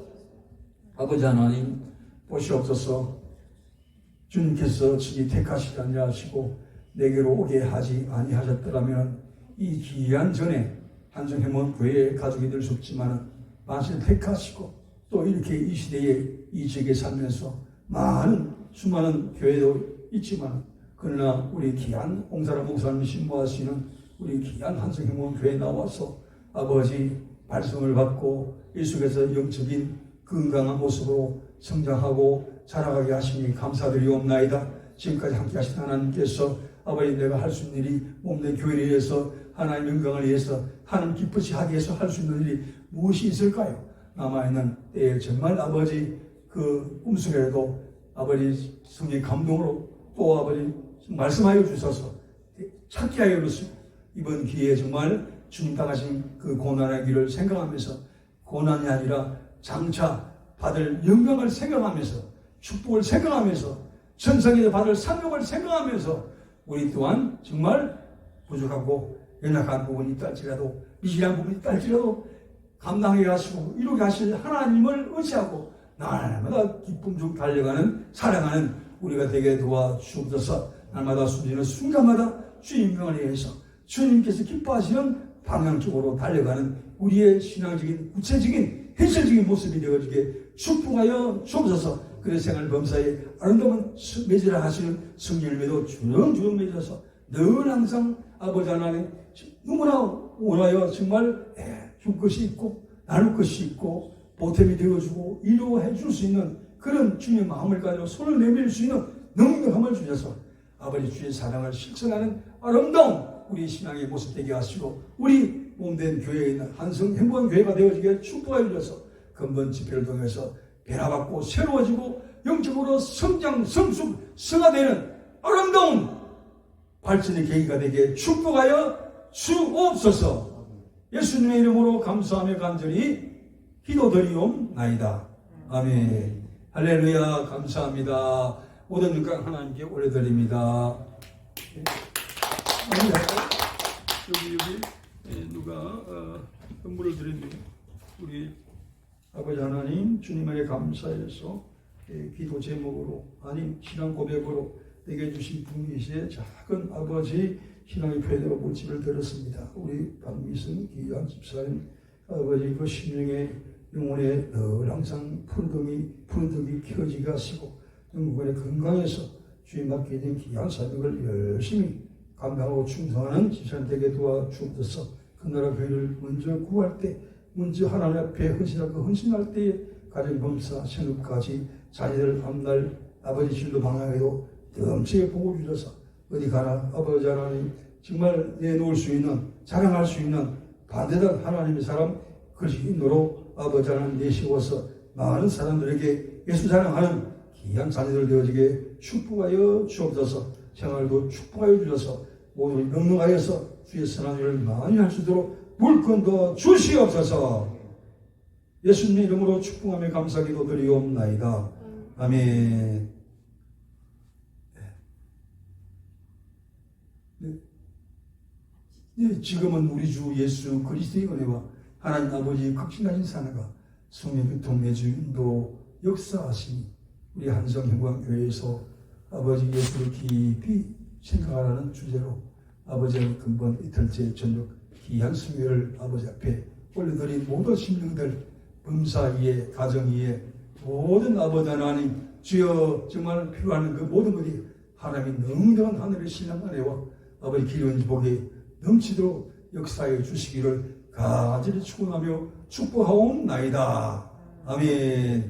아버지 하나님 보시옵소서. 주님께서 친히 택하시지 아니하시고 내게로 오게 하지 아니하셨더라면 이 귀한 전에 한성회원 교회의 가족이 될 수 없지만 만실 택하시고 또 이렇게 이 시대에 이 지역에 살면서 많은 수많은 교회도 있지만 그러나 우리 귀한 옹사라 목사님 신부하시는 우리 귀한 한성회원 교회에 나와서 아버지 발성을 받고 이 속에서 영적인 건강한 모습으로 성장하고 자라가게 하시니 감사드리옵나이다. 지금까지 함께 하신 하나님께서 아버지 내가 할 수 있는 일이 몸내 교회를 위해서 하나님 영광을 위해서 하나님 기쁘시 하기 위해서 할 수 있는 일이 무엇이 있을까요? 남아있는 때에 정말 아버지 그 꿈속에도 아버지 성의 감동으로 또 아버지 말씀하여 주셔서 찾게 하여 주시고 이번 기회에 정말 주님 당하신 그 고난의 길을 생각하면서 고난이 아니라 장차 받을 영광을 생각하면서 축복을 생각하면서 천상에서 받을 상급을 생각하면서 우리 또한 정말 부족하고 연약한 부분이 있다할지라도 미실한 부분이 있다할지라도 감당하게 하시고 이루게 하실 하나님을 의지하고 날마다 기쁨 중 달려가는 사랑하는 우리가 되게 도와주옵소서. 날마다 숨지는 순간마다 주님 영광을 위해서 주님께서 기뻐하시는 방향 쪽으로 달려가는 우리의 신앙적인 구체적인 현실적인 모습이 되어지게 축복하여 주옵소서. 그런 생활 범사에 아름다운 맺으라 하시는 성령님에도 주렁주렁 맺어서 늘 항상 아버지 하나님 너무나 원하여 정말 줄 것이 있고 나눌 것이 있고 보탬이 되어주고 이루어해 줄 수 있는 그런 주님의 마음을 가지고 손을 내밀 수 있는 능력함을 주셔서 아버지 주의 사랑을 실천하는 아름다운 우리 신앙의 모습 되게 하시고 우리 몸된 교회에 있는 한성 행복한 교회가 되어지게 축복하여 주셔서 근본 집회를 통해서 변화받고 새로워지고 영적으로 성장 성숙 성화되는 아름다운 발전의 계기가 되게 축복하여 주옵소서. 예수님의 이름으로 감사하며 간절히 기도드리옵나이다. 아멘. 할렐루야. 감사합니다. 모든 영광 하나님께 올려드립니다. 여기 누가 선물을 드립니다. 우리 아버지 하나님 주님에게 감사해서 기도 제목으로 아니 신앙 고백으로 내게 주신 분이시의 작은 아버지 신앙의 표대로 물질을 들었습니다. 우리 박미선 귀한 집사님 아버지 그 심령의 영혼에 늘 항상 푸른덕이 켜지게 하시고 영혼에 건강해서 주님 맡게 된 귀한 사명을 열심히 감당하고 충성하는 지체들 되게 도와주옵소서. 그 나라 교회를 먼저 구할 때, 먼저 하나님 앞에 헌신할 때에 가정 범사 생업까지 자녀들 앞날 아버지 진로 방향에도 넘치게 보고 주셔서 어디 가나 아버지 하나님 정말 내놓을 수 있는, 자랑할 수 있는 반대단 하나님의 사람 그것이 있도록 아버지 하나님 내시고서 많은 사람들에게 예수 자랑하는 귀한 자녀들 되어지게 축복하여 주옵소서. 생활도 축복하여 주셔서 모두 넉넉하여서 주의 선한 일을 많이 할 수 있도록 물건도 주시옵소서. 예수님 이름으로 축복하며 감사기도 드리옵나이다. 아멘. 네, 지금은 우리 주 예수 그리스도의 은혜와 하나님 아버지의 극진하신 사랑과 성령의 동매주인도 역사하시니 우리 한성형광교회에서 아버지 예수를 깊이 생각하라는 주제로 아버지의 근본 이틀째 저녁 귀한 수요를 아버지 앞에 올려드린 모든 심령들 범사 위에 가정 위에 모든 아버지 하나님 주여 정말 필요한 그 모든 것이 하나님의 능력한 하늘의 신랑 은혜와 아버지 기름 복에 넘치도록 역사해 주시기를 간절히 축원하며 축복하옵나이다. 아멘.